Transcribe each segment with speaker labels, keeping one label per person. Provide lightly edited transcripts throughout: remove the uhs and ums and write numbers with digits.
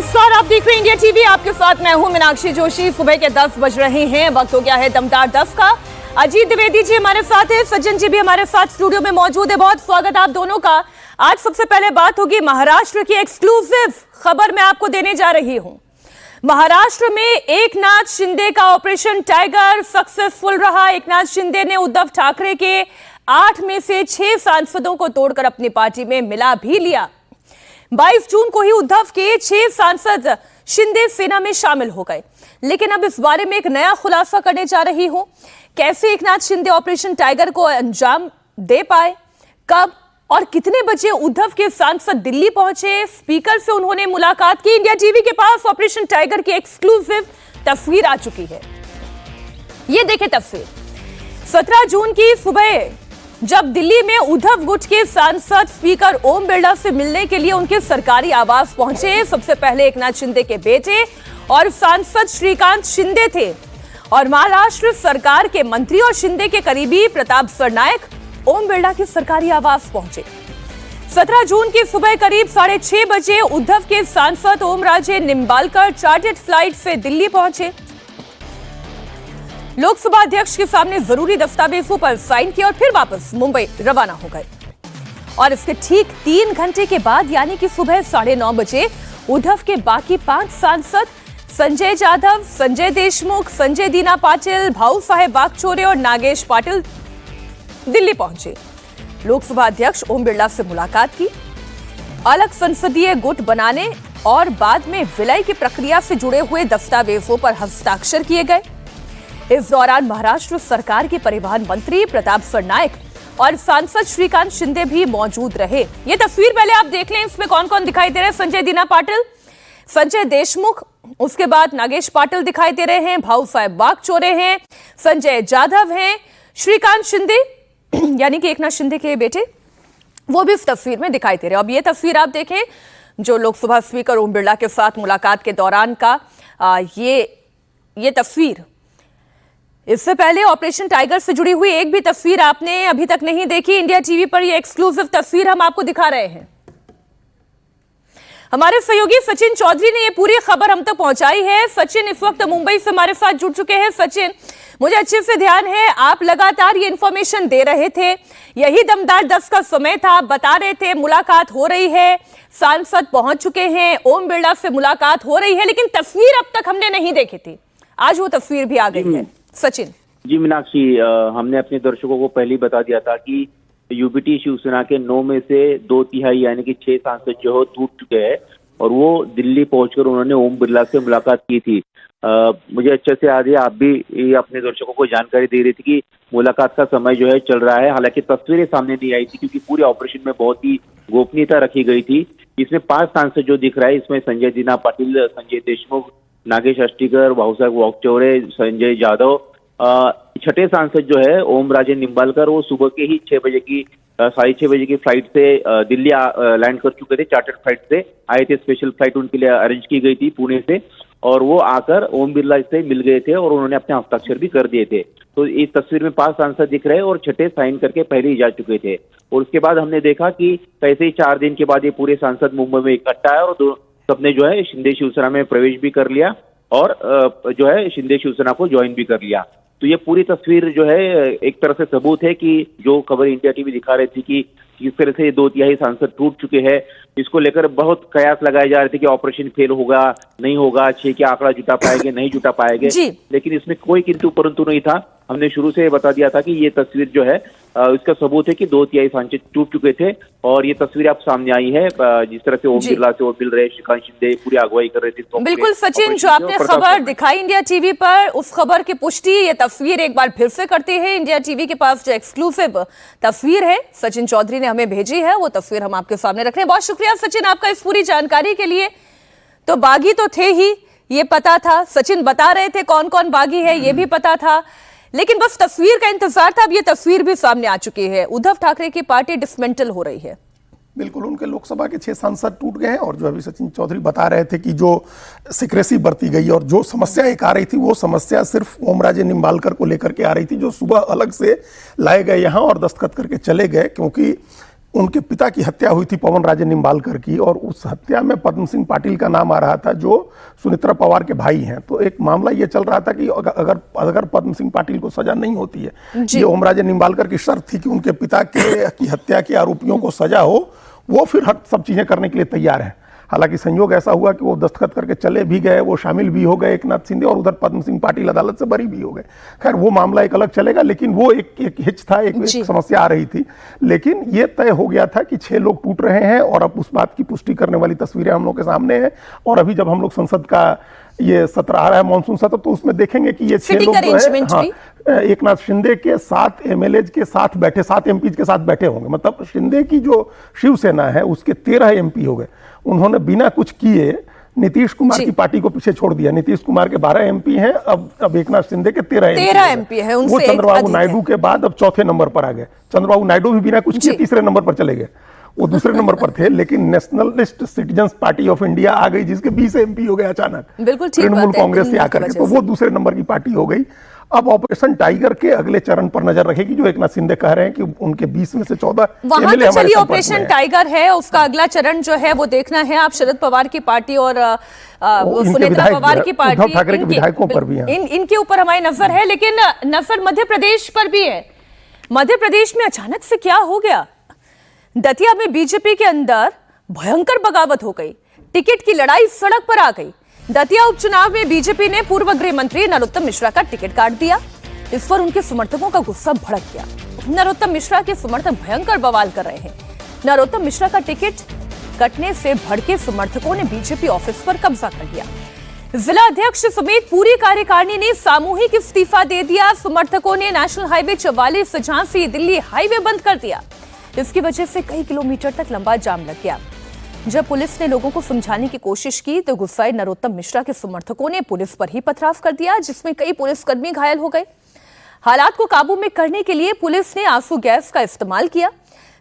Speaker 1: नमस्कार, आप देख रहे हैं इंडिया टीवी। आपके साथ मैं हूं मीनाक्षी जोशी। सुबह के 10 बज रहे हैं, वक्त हो गया है दमदार 10 का। अजीत द्विवेदी जी हमारे साथ है, सज्जन जी भी हमारे साथ स्टूडियो में मौजूद है। बहुत स्वागत आप दोनों का। आज सबसे पहले बात होगी महाराष्ट्र की एक्सक्लूसिव खबर मैं आपको देने जा रही हूं। महाराष्ट्र में एकनाथ शिंदे का ऑपरेशन टाइगर सक्सेसफुल रहा। एकनाथ शिंदे ने उद्धव ठाकरे के 8 में से 6 सांसदों को तोड़कर अपनी पार्टी में मिला भी लिया। 22 जून को ही उद्धव के 6 सांसद शिंदे सेना में शामिल हो गए। लेकिन अब इस बारे में एक नया खुलासा करने जा रही हूं। कैसे एकनाथ शिंदे ऑपरेशन टाइगर को अंजाम दे पाए, कब और कितने बजे उद्धव के सांसद दिल्ली पहुंचे, स्पीकर से उन्होंने मुलाकात की। इंडिया टीवी के पास ऑपरेशन टाइगर की एक्सक्लूसिव तस्वीर आ चुकी है। ये देखें तस्वीर। 17 जून की सुबह जब दिल्ली में उद्धव गुट के सांसद स्पीकर ओम बिरला से मिलने के लिए उनके सरकारी आवास पहुंचे, सबसे पहले एकनाथ शिंदे के बेटे और सांसद श्रीकांत शिंदे थे और महाराष्ट्र सरकार के मंत्री और शिंदे के करीबी प्रताप सरनायक ओम बिरला के सरकारी आवास पहुंचे। 17 जून की सुबह करीब 6:30 बजे उद्धव के सांसद ओमराजे निम्बालकर चार्टर्ड फ्लाइट से दिल्ली पहुंचे। लोकसभा अध्यक्ष के सामने जरूरी दस्तावेजों पर साइन किया और फिर वापस मुंबई रवाना हो गए। और इसके ठीक 3 घंटे के बाद यानी कि सुबह 9:30 बजे उद्धव के बाकी 5 सांसद संजय जाधव, संजय देशमुख, संजय दीना पाटिल, भाऊ साहेब वाकचोरे और नागेश पाटिल दिल्ली पहुंचे। लोकसभा अध्यक्ष ओम बिरला से मुलाकात की, अलग संसदीय गुट बनाने और बाद में विलय की प्रक्रिया से जुड़े हुए दस्तावेजों पर हस्ताक्षर किए गए। इस दौरान महाराष्ट्र सरकार के परिवहन मंत्री प्रताप सरनायक और सांसद श्रीकांत शिंदे भी मौजूद रहे। ये तस्वीर पहले आप देख लें, इसमें कौन कौन दिखाई दे रहे हैं। संजय दीना पाटिल, संजय देशमुख, उसके बाद नागेश पाटिल दिखाई दे रहे हैं, भाऊ साहेब वाकचोरे हैं, संजय जाधव हैं, श्रीकांत शिंदे यानी कि एकनाथ शिंदे के बेटे, वो भी इस तस्वीर में दिखाई दे रहे हैं। अब ये तस्वीर आप देखें जो लोकसभा स्पीकर ओम बिरला के साथ मुलाकात के दौरान का ये तस्वीर। इससे पहले ऑपरेशन टाइगर से जुड़ी हुई एक भी तस्वीर आपने अभी तक नहीं देखी। इंडिया टीवी पर यह एक्सक्लूसिव तस्वीर हम आपको दिखा रहे हैं। हमारे सहयोगी सचिन चौधरी ने यह पूरी खबर हम तक पहुंचाई है। सचिन इस वक्त मुंबई से हमारे साथ जुड़ चुके हैं। सचिन, मुझे अच्छे से ध्यान है आप लगातार ये इंफॉर्मेशन दे रहे थे, यही दमदार 10 का समय था, आप बता रहे थे मुलाकात हो रही है, सांसद पहुंच चुके हैं, ओम बिरला से मुलाकात हो रही है, लेकिन तस्वीर अब तक हमने नहीं देखी थी। आज वो तस्वीर भी आ गई है। सचिन
Speaker 2: जी, मीनाक्षी, हमने अपने दर्शकों को पहले ही बता दिया था कि यूबीटी शिवसेना के 9 में से 2/3 यानी कि 6 सांसद जो है टूट चुके हैं और वो दिल्ली पहुंचकर उन्होंने ओम बिरला से मुलाकात की थी। मुझे अच्छे से याद है, आप भी अपने दर्शकों को जानकारी दे रही थी कि मुलाकात का समय जो है चल रहा है। हालांकि तस्वीरें सामने नहीं आई थी क्योंकि पूरे ऑपरेशन में बहुत ही गोपनीयता रखी गई थी। इसमें 5 सांसद जो दिख रहा है, इसमें संजय दीना पाटिल, संजय देशमुख, नागेश अष्टीकर, भाऊ साहेब वाकचौरे, संजय जाधव। 6ठे सांसद जो है ओम राजे निम्बालकर, वो सुबह के ही 6:30 बजे की फ्लाइट से दिल्ली लैंड कर चुके थे। चार्टर्ड फ्लाइट से आए थे, स्पेशल फ्लाइट उनके लिए अरेंज की गई थी पुणे से, और वो आकर ओम बिरला से मिल गए थे और उन्होंने अपने हस्ताक्षर भी कर दिए थे। तो इस तस्वीर में 5 सांसद दिख रहे हैं और 6ठे साइन करके पहले ही जा चुके थे। और उसके बाद हमने देखा कि कैसे ही 4 दिन के बाद ये पूरे सांसद मुंबई में इकट्ठा है और सबने जो है शिंदे शिवसेना में प्रवेश भी कर लिया और जो है शिंदे शिवसेना को ज्वाइन भी कर लिया। तो ये पूरी तस्वीर जो है एक तरह से सबूत है कि जो खबर इंडिया टीवी दिखा रही थी कि किस तरह से 2/3 सांसद टूट चुके हैं, इसको लेकर बहुत कयास लगाए जा रहे थे कि ऑपरेशन फेल होगा, नहीं होगा, 6 के आंकड़ा जुटा पाएंगे, नहीं जुटा पाएंगे, लेकिन इसमें कोई किंतु परंतु नहीं था। हमने शुरू से बता दिया था कि ये तस्वीर जो है इसका सबूत है कि 2/3 सांसद टूट चुके थे और ये तस्वीर आप सामने आई है। जिस तरह से ओम बिरला से वो मिल रहे, श्रीकांत शिंदे पूरी अगुवाई कर रहे थे।
Speaker 1: बिल्कुल सचिन, जो आपने खबर दिखाई इंडिया टीवी पर, उस खबर की पुष्टि ये तस्वीर एक बार फिर से करती है। इंडिया टीवी के पास जो एक्सक्लूसिव तस्वीर है सचिन चौधरी ने हमें भेजी है, वो तस्वीर हम आपके सामने रख रहे हैं। बहुत शुक्रिया सचिन आपका इस पूरी जानकारी के लिए। तो बागी तो थे ही, ये पता था, सचिन बता रहे थे कौन कौन बागी है ये भी पता था, लेकिन बस तस्वीर का इंतजार था। अब ये तस्वीर भी सामने आ चुकी है। उद्धव ठाकरे की पार्टी डिसमेंटल हो रही है।
Speaker 3: बिल्कुल, उनके लोकसभा के 6 सांसद टूट गए हैं और जो अभी सचिन चौधरी बता रहे थे कि जो सिक्रेसी बरती गई और जो समस्या एक आ रही थी, वो समस्या सिर्फ ओमराजे निम्बालकर को लेकर के आ रही थी, जो सुबह अलग से लाए गए यहाँ और दस्तखत करके चले गए, क्योंकि उनके पिता की हत्या हुई थी पवन राजे निम्बालकर की, और उस हत्या में पद्म सिंह पाटिल का नाम आ रहा था जो सुनेत्रा पवार के भाई हैं। तो एक मामला ये चल रहा था कि अगर पद्म सिंह पाटिल को सजा नहीं होती है, ये ओमराजे निम्बालकर की शर्त थी कि उनके पिता की हत्या के आरोपियों को सजा हो, वो फिर हर सब चीजें करने के लिए तैयार है। हालांकि संयोग ऐसा हुआ कि वो दस्तखत करके चले भी गए, वो शामिल भी हो गए एकनाथ शिंदे, और उधर पद्म सिंह पाटिल अदालत से बरी भी हो गए। खैर वो मामला एक अलग चलेगा, लेकिन वो एक हिच था, एक समस्या आ रही थी। लेकिन ये तय हो गया था कि 6 लोग टूट रहे हैं, और अब उस बात की पुष्टि करने वाली तस्वीरें हम लोग के सामने हैं। और अभी जब हम लोग संसद का ये सत्र आ रहा है, मानसून सत्र, तो उसमें देखेंगे कि ये 6 लोग जो है, हाँ, एकनाथ शिंदे के 7 एमएलए के साथ बैठे, 7 एमपी के साथ बैठे होंगे। मतलब शिंदे की जो शिवसेना है उसके 13 एमपी हो गए। उन्होंने बिना कुछ किए नीतीश कुमार की पार्टी को पीछे छोड़ दिया। नीतीश कुमार के 12 एमपी हैं, अब एकनाथ शिंदे के 13 एमपी है। वो चंद्रबाबू नायडू के बाद अब चौथे नंबर पर आ गए। चंद्रबाबू नायडू भी बिना कुछ किए तीसरे नंबर पर चले गए। वो दूसरे नंबर पर थे, लेकिन nationalist citizens party of India आ गई, जिसके 20 एमपी हो गए अचानक तृणमूल कांग्रेस से आकर के, तो वो दूसरे नंबर की पार्टी हो गई। अब ऑपरेशन टाइगर के अगले चरण पर नजर रखेगी, जो एकनाथ शिंदे कह रहे हैं कि उनके 20 में से 14
Speaker 1: वहां तो चलिए ऑपरेशन टाइगर है, उसका अगला चरण जो है वो देखना है। आप शरद पवार की पार्टी और सुनेत्रा पवार की पार्टी,
Speaker 3: उद्धव ठाकरे के विधायकों पर भी
Speaker 1: इनके ऊपर हमारी नजर है। लेकिन नजर मध्य प्रदेश पर भी है। मध्य प्रदेश में अचानक से क्या हो गया? दतिया में बीजेपी के अंदर भयंकर बगावत हो गई, टिकट की लड़ाई सड़क पर आ गई। दतिया उपचुनाव में बीजेपी ने पूर्व गृह मंत्री नरोत्तम मिश्रा का टिकट काट दिया। इस पर उनके समर्थकों का गुस्सा भड़क गया। नरोत्तम मिश्रा के समर्थक भयंकर बवाल कर रहे हैं। नरोत्तम मिश्रा का टिकट कटने से भड़के समर्थकों ने बीजेपी ऑफिस पर कब्जा कर लिया। जिला अध्यक्ष समेत पूरी कार्यकारिणी ने सामूहिक इस्तीफा दे दिया। समर्थकों ने national highway 44 Jhansi Delhi highway बंद कर दिया। इसकी वजह से कई किलोमीटर तक लंबा जाम लग गया। जब पुलिस ने लोगों को समझाने की कोशिश की तो गुस्साए नरोत्तम मिश्रा के समर्थकों ने पुलिस पर ही पथराव कर दिया, जिसमें कई पुलिसकर्मी घायल हो गए। हालात को काबू में करने के लिए पुलिस ने आंसू गैस का इस्तेमाल किया।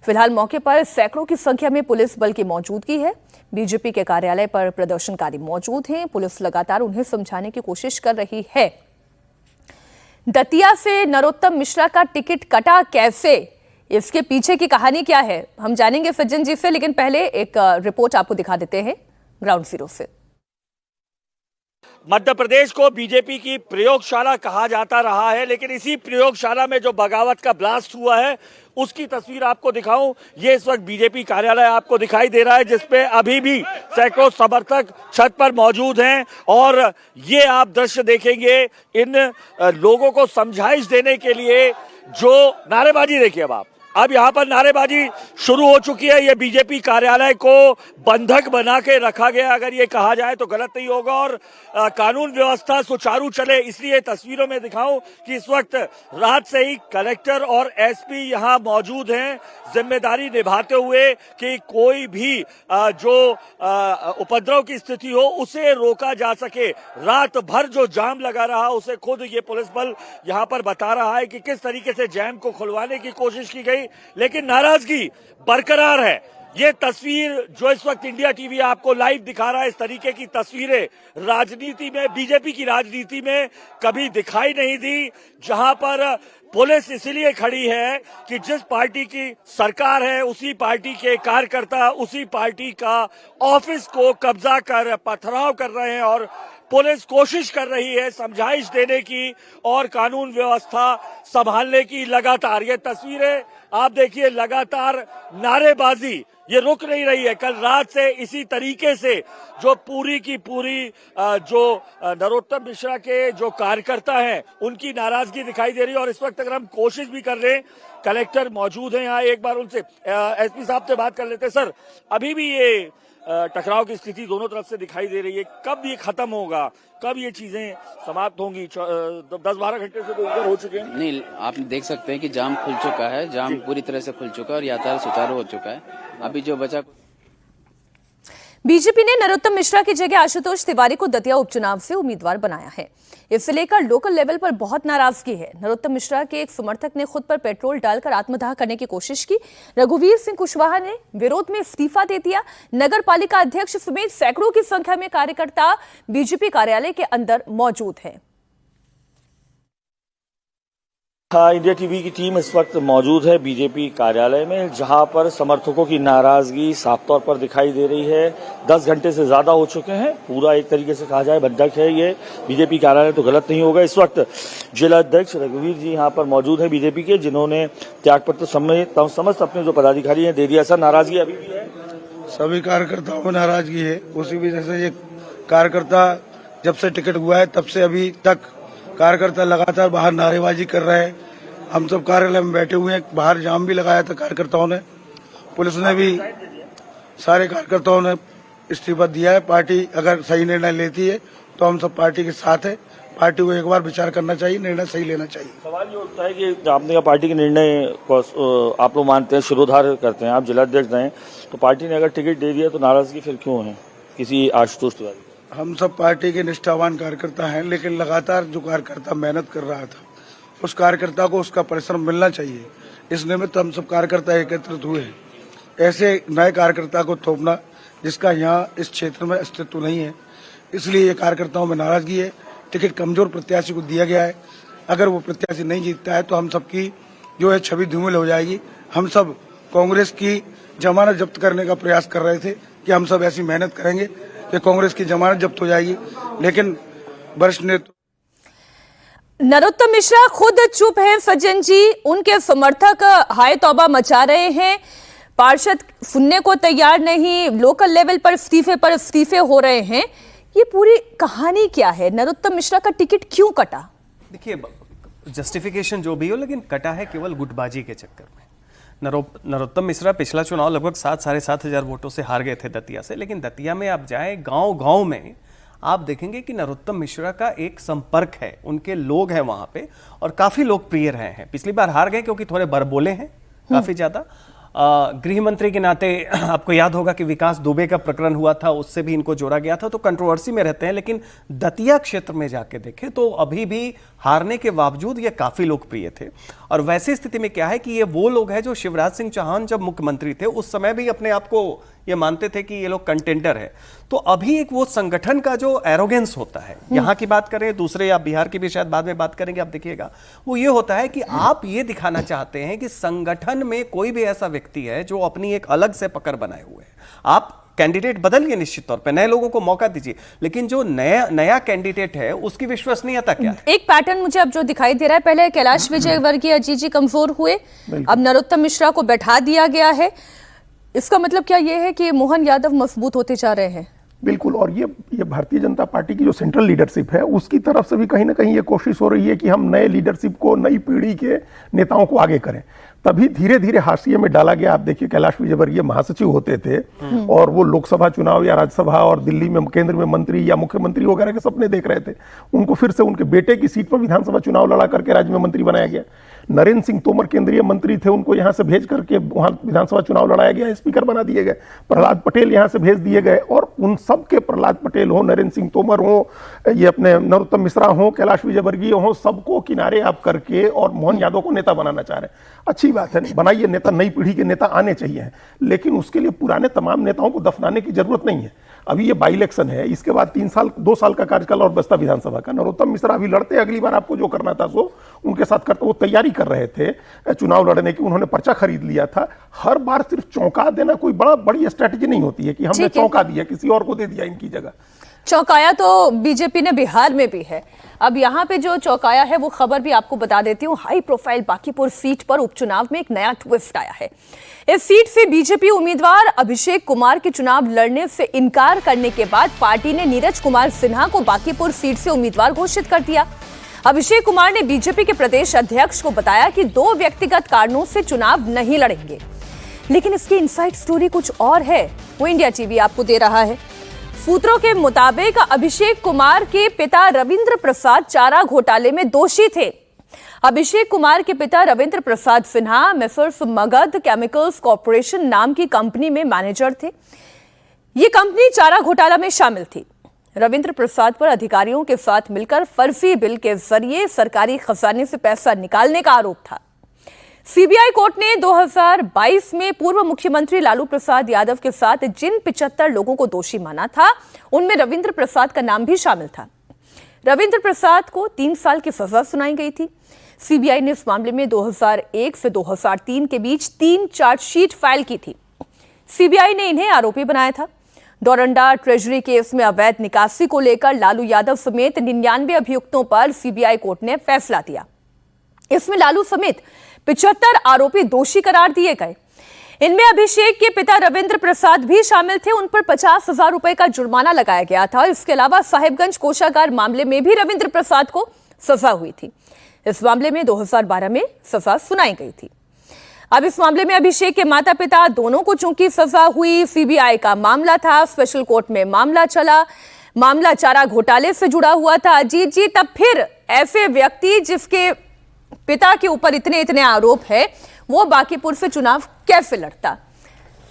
Speaker 1: फिलहाल मौके पर सैकड़ों की संख्या में पुलिस बल की मौजूदगी है। बीजेपी के कार्यालय पर प्रदर्शनकारी मौजूद हैं। पुलिस लगातार उन्हें समझाने की कोशिश कर रही है। दतिया से नरोत्तम मिश्रा का टिकट कटा कैसे, इसके पीछे की कहानी क्या है, हम जानेंगे सज्जन जी से। लेकिन पहले एक रिपोर्ट आपको दिखा देते हैं ग्राउंड जीरो से।
Speaker 4: मध्य प्रदेश को बीजेपी की प्रयोगशाला कहा जाता रहा है, लेकिन इसी प्रयोगशाला में जो बगावत का ब्लास्ट हुआ है उसकी तस्वीर आपको दिखाऊं। ये इस वक्त बीजेपी कार्यालय आपको दिखाई दे रहा है, जिसपे अभी भी सैकड़ों समर्थक छत पर मौजूद हैं। और ये आप दृश्य देखेंगे, इन लोगों को समझाइश देने के लिए जो नारेबाजी, देखिए अब यहाँ पर नारेबाजी शुरू हो चुकी है। ये बीजेपी कार्यालय को बंधक बना के रखा गया, अगर ये कहा जाए तो गलत नहीं होगा, और कानून व्यवस्था सुचारू चले, इसलिए तस्वीरों में दिखाऊं कि इस वक्त रात से ही कलेक्टर और एसपी यहाँ मौजूद हैं, जिम्मेदारी निभाते हुए कि कोई भी जो उपद्रव की स्थिति हो उसे रोका जा सके। रात भर जो जाम लगा रहा उसे खुद ये पुलिस बल यहाँ पर बता रहा है कि किस तरीके से जैम को खुलवाने की कोशिश की गई, लेकिन नाराजगी बरकरार है। ये तस्वीर जो इस वक्त इंडिया टीवी आपको लाइव दिखा रहा है, इस तरीके की तस्वीरें राजनीति में, बीजेपी की राजनीति में कभी दिखाई नहीं दी, जहां पर पुलिस इसलिए खड़ी है कि जिस पार्टी की सरकार है उसी पार्टी के कार्यकर्ता उसी पार्टी का ऑफिस को कब्जा कर पथराव कर रहे हैं, और पुलिस कोशिश कर रही है समझाइश देने की और कानून व्यवस्था संभालने की लगातार। ये तस्वीरें आप देखिए, लगातार नारेबाजी ये रुक नहीं रही है। कल रात से इसी तरीके से जो पूरी की पूरी जो नरोत्तम मिश्रा के जो कार्यकर्ता हैं उनकी नाराजगी दिखाई दे रही है। और इस वक्त अगर हम कोशिश भी कर रहे हैं, कलेक्टर मौजूद हैं यहाँ, एक बार उनसे एसपी साहब से बात कर लेते हैं। सर, अभी भी ये टकराव की स्थिति दोनों तरफ से दिखाई दे रही है, कब ये खत्म होगा, कब ये चीजें समाप्त होंगी? 10-12 घंटे से तो ऊपर हो चुके हैं।
Speaker 5: नहीं, आप देख सकते हैं कि जाम खुल चुका है, जाम पूरी तरह से खुल चुका है और यातायात सुचारू हो चुका है। अभी जो बचा,
Speaker 1: बीजेपी ने नरोत्तम मिश्रा की जगह आशुतोष तिवारी को दतिया उपचुनाव से उम्मीदवार बनाया है। इससे लेकर लोकल लेवल पर बहुत नाराजगी है। नरोत्तम मिश्रा के एक समर्थक ने खुद पर पेट्रोल डालकर आत्मदाह करने की कोशिश की। रघुवीर सिंह कुशवाहा ने विरोध में इस्तीफा दे दिया। नगर पालिका अध्यक्ष समेत सैकड़ों की संख्या में कार्यकर्ता बीजेपी कार्यालय के अंदर मौजूद हैं।
Speaker 4: हाँ, इंडिया टीवी की टीम इस वक्त मौजूद है बीजेपी कार्यालय में, जहां पर समर्थकों की नाराजगी साफ तौर पर दिखाई दे रही है। 10 घंटे से ज्यादा हो चुके हैं, पूरा एक तरीके से कहा जाए बंधक है ये बीजेपी कार्यालय, तो गलत नहीं होगा। इस वक्त जिला अध्यक्ष रघुवीर जी यहां पर मौजूद है बीजेपी के, जिन्होंने त्यागपत्र समेत समस्त अपने जो पदाधिकारी हैं दे दिया। सर, नाराजगी अभी भी है?
Speaker 6: सभी कार्यकर्ताओं में नाराजगी है। उसी वजह से ये कार्यकर्ता जब से टिकट हुआ है तब से अभी तक कार्यकर्ता लगातार बाहर नारेबाजी कर रहे हैं। हम सब कार्यालय में बैठे हुए हैं, बाहर जाम भी लगाया था कार्यकर्ताओं ने, पुलिस ने भी, सारे कार्यकर्ताओं ने इस्तीफा दिया है। पार्टी अगर सही निर्णय लेती है तो हम सब पार्टी के साथ है। पार्टी को एक बार विचार करना चाहिए, निर्णय सही लेना चाहिए।
Speaker 4: सवाल ये उठता है कि आपने कहा पार्टी के निर्णय को आप लोग मानते हैं, शिरोधार्य करते हैं, आप जिला अध्यक्ष हैं, तो पार्टी ने अगर टिकट दे दिया तो नाराजगी फिर क्यों है किसी आशुतोष तिवारी?
Speaker 6: हम सब पार्टी के निष्ठावान कार्यकर्ता हैं, लेकिन लगातार जो कार्यकर्ता मेहनत कर रहा था उस कार्यकर्ता को उसका परिश्रम मिलना चाहिए। इस निमित्त हम सब कार्यकर्ता एकत्रित हुए हैं। ऐसे नए कार्यकर्ता को थोपना जिसका यहाँ इस क्षेत्र में अस्तित्व नहीं है, इसलिए ये कार्यकर्ताओं में नाराजगी है। टिकट कमजोर प्रत्याशी को दिया गया है, अगर वो प्रत्याशी नहीं जीतता है तो हम सबकी जो है छवि धूमिल हो जाएगी। हम सब कांग्रेस की जमानत जब्त करने का प्रयास कर रहे थे कि हम सब ऐसी मेहनत करेंगे कि कांग्रेस की जमानत जब्त हो जाएगी, लेकिन वरिष्ठ नेतृत्व
Speaker 1: नरोत्तम मिश्रा खुद चुप हैं सज्जन जी, उनके समर्थक हाय तौबा मचा रहे हैं, पार्षद सुनने को तैयार नहीं, लोकल लेवल पर इस्तीफे हो रहे हैं। ये पूरी कहानी क्या है? नरोत्तम मिश्रा का टिकट क्यों कटा?
Speaker 7: देखिए, जस्टिफिकेशन जो भी हो, लेकिन कटा है केवल गुटबाजी के चक्कर में। नरोत्तम मिश्रा पिछला चुनाव लगभग 7,500 वोटों से हार गए थे दतिया से, लेकिन दतिया में आप जाएं, गांव-गांव में आप देखेंगे कि नरोत्तम मिश्रा का एक संपर्क है, उनके लोग हैं वहां पे और काफी लोकप्रिय रहे हैं। पिछली बार हार गए क्योंकि थोड़े बड़बोले हैं काफी ज्यादा। गृह मंत्री के नाते आपको याद होगा कि विकास दुबे का प्रकरण हुआ था, उससे भी इनको जोड़ा गया था, तो कंट्रोवर्सी में रहते हैं। लेकिन दतिया क्षेत्र में जाके देखें तो अभी भी हारने के बावजूद ये काफी लोकप्रिय थे। और वैसी स्थिति में क्या है कि ये वो लोग हैं जो शिवराज सिंह चौहान जब मुख्यमंत्री थे उस समय भी अपने आप को ये मानते थे कि ये लोग कंटेंडर है। तो अभी एक वो संगठन का जो एरोगेंस होता है, यहाँ की बात करें, दूसरे या बिहार की भी शायद बाद में बात करेंगे, आप देखिएगा, वो ये होता है कि आप ये दिखाना चाहते हैं कि संगठन में कोई भी ऐसा व्यक्ति है जो अपनी एक अलग से पकड़ बनाए हुए है। आप कैंडिडेट बदलिए, निश्चित तौर पे नए लोगों को मौका दीजिए, लेकिन जो नया कैंडिडेट है उसकी विश्वसनीयता क्या है?
Speaker 1: एक पैटर्न मुझे अब जो दिखाई दे रहा है, पहले कैलाश विजयवर्गीय अजीत जी कमजोर हुए, अब नरोत्तम मिश्रा को बैठा दिया गया है। इसका मतलब क्या ये है कि मोहन यादव मजबूत होते जा रहे हैं?
Speaker 3: बिल्कुल, और ये भारतीय जनता पार्टी की जो सेंट्रल लीडरशिप है उसकी तरफ से भी कहीं ना कहीं ये कोशिश हो रही है कि हम नए लीडरशिप को, नई पीढ़ी के नेताओं को आगे करें। तभी धीरे धीरे हाशिए में डाला गया। आप देखिए, कैलाश विजयवर्गीय महासचिव होते थे और वो लोकसभा चुनाव या राज्यसभा और दिल्ली में केंद्र में मंत्री या मुख्यमंत्री वगैरह के सपने देख रहे थे। उनको फिर से उनके बेटे की सीट पर विधानसभा चुनाव लड़ा करके राज्य में मंत्री बनाया गया। नरेंद्र सिंह तोमर केंद्रीय मंत्री थे, उनको यहां से भेज करके वहां विधानसभा चुनाव लड़ाया गया, स्पीकर बना दिए गए। प्रहलाद पटेल यहां से भेज दिए गए, और उन सब के, प्रहलाद पटेल हो, नरेंद्र सिंह तोमर हो, ये अपने नरोत्तम मिश्रा हो, कैलाश विजयवर्गीय हो, सबको किनारे आप करके और मोहन यादव को नेता बनाना चाह रहे हैं। अच्छी बात है, बनाइए नेता, नई पीढ़ी के नेता आने चाहिए, लेकिन उसके लिए पुराने तमाम नेताओं को दफनाने की जरूरत नहीं है। अभी ये बाई इलेक्शन है, इसके बाद 2 साल का कार्यकाल और बस्ता विधानसभा का। नरोत्तम मिश्रा अभी लड़ते, अगली बार आपको जो करना था सो उनके साथ करते। वो तैयारी कर रहे थे चुनाव लड़ने की, उन्होंने पर्चा खरीद लिया था। हर बार सिर्फ चौंका देना कोई बड़ी स्ट्रैटेजी नहीं होती है कि हमने चौंका दिया, किसी और को दे दिया इनकी जगह।
Speaker 1: चौंकाया तो बीजेपी ने बिहार में भी है। अब यहाँ पे जो चौंकाया है वो खबर भी आपको बता देती हूँ। हाई प्रोफाइल बांकीपुर सीट पर उपचुनाव में एक नया ट्विस्ट आया है। इस सीट से बीजेपी उम्मीदवार अभिषेक कुमार के चुनाव लड़ने से इनकार करने के बाद पार्टी ने नीरज कुमार सिन्हा को बांकीपुर सीट से उम्मीदवार घोषित कर दिया। अभिषेक कुमार ने बीजेपी के प्रदेश अध्यक्ष को बताया कि 2 व्यक्तिगत कारणों से चुनाव नहीं लड़ेंगे, लेकिन इसकी इनसाइड स्टोरी कुछ और है, वो इंडिया टीवी आपको दे रहा है। सूत्रों के मुताबिक अभिषेक कुमार के पिता रविंद्र प्रसाद चारा घोटाले में दोषी थे। अभिषेक कुमार के पिता Ravindra Prasad Sinha messrs Magadh chemicals corporation नाम की कंपनी में मैनेजर थे। ये कंपनी चारा घोटाला में शामिल थी। रविंद्र प्रसाद पर अधिकारियों के साथ मिलकर फर्जी बिल के जरिए सरकारी खजाने से पैसा निकालने का आरोप था। सीबीआई कोर्ट ने 2022 में पूर्व मुख्यमंत्री लालू प्रसाद यादव के साथ जिन 75 लोगों को दोषी माना था, उनमें रविंद्र प्रसाद का नाम भी शामिल था। रविंद्र प्रसाद को 3 साल की सजा सुनाई गई थी। सीबीआई ने इस मामले में 2001 से 2003 के बीच 3 चार्जशीट फाइल की थी। सीबीआई ने इन्हें आरोपी बनाया था। डोरंडा ट्रेजरी केस में अवैध निकासी को लेकर लालू यादव समेत 99 अभियुक्तों पर सीबीआई कोर्ट ने फैसला दिया। इसमें लालू समेत 75 आरोपी दोषी करार दिए गए। इनमें अभिषेक के पिता रविंद्र प्रसाद भी शामिल थे। उन पर 50,000 रुपए का जुर्माना लगाया गया था। इसके अलावा साहिबगंज कोषागार मामले में भी रविंद्र प्रसाद को सजा हुई थी। इस मामले में 2012 में सजा सुनाई गई थी। अब इस मामले में अभिषेक के माता पिता दोनों को चूंकि सजा हुई, सीबीआई का मामला था, स्पेशल कोर्ट में मामला चला, मामला चारा घोटाले से जुड़ा हुआ था। अजीत जी, तब फिर ऐसे व्यक्ति जिसके पिता के ऊपर इतने आरोप है, वो बांकीपुर से चुनाव कैसे लड़ता?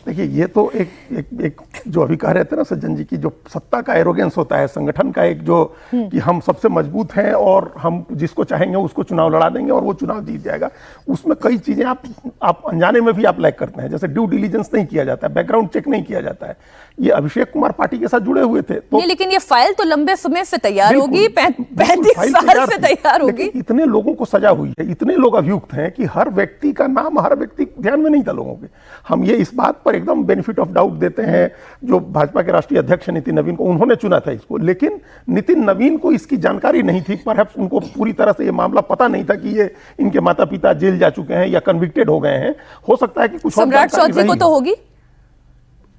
Speaker 3: देखिए, ये तो एक जो अभी कह रहे थे ना सज्जन जी की, जो सत्ता का एरोगेंस होता है, संगठन का एक जो कि हम सबसे मजबूत हैं और हम जिसको चाहेंगे उसको चुनाव लड़ा देंगे और वो चुनाव जीत जाएगा, उसमें कई चीजें आप अनजाने में भी आप लैग करते हैं। जैसे ड्यू डिलीजेंस नहीं किया जाता है, बैकग्राउंड चेक नहीं किया जाता है। ये अभिषेक कुमार पार्टी के साथ जुड़े हुए थे तो
Speaker 1: लेकिन ये फाइल तो लंबे समय से तैयार होगी, 35 साल से तैयार होगी।
Speaker 3: इतने लोगों को सजा हुई है, इतने लोग अभियुक्त हैं कि हर व्यक्ति का नाम हर व्यक्ति ध्यान में नहीं था लोगों के। हम ये इस बात पर एकदम बेनिफिट ऑफ डाउट देते हैं जो भाजपा के राष्ट्रीय अध्यक्ष नितिन नवीन को, उन्होंने चुना था इसको, लेकिन नितिन नवीन को इसकी जानकारी नहीं थी। परहैप्स उनको पूरी तरह से ये मामला पता नहीं था कि ये इनके माता पिता जेल जा चुके हैं या कन्विक्टेड हो गए हैं। हो सकता है कि कुछ
Speaker 1: सम्राट चौधरी को तो होगी,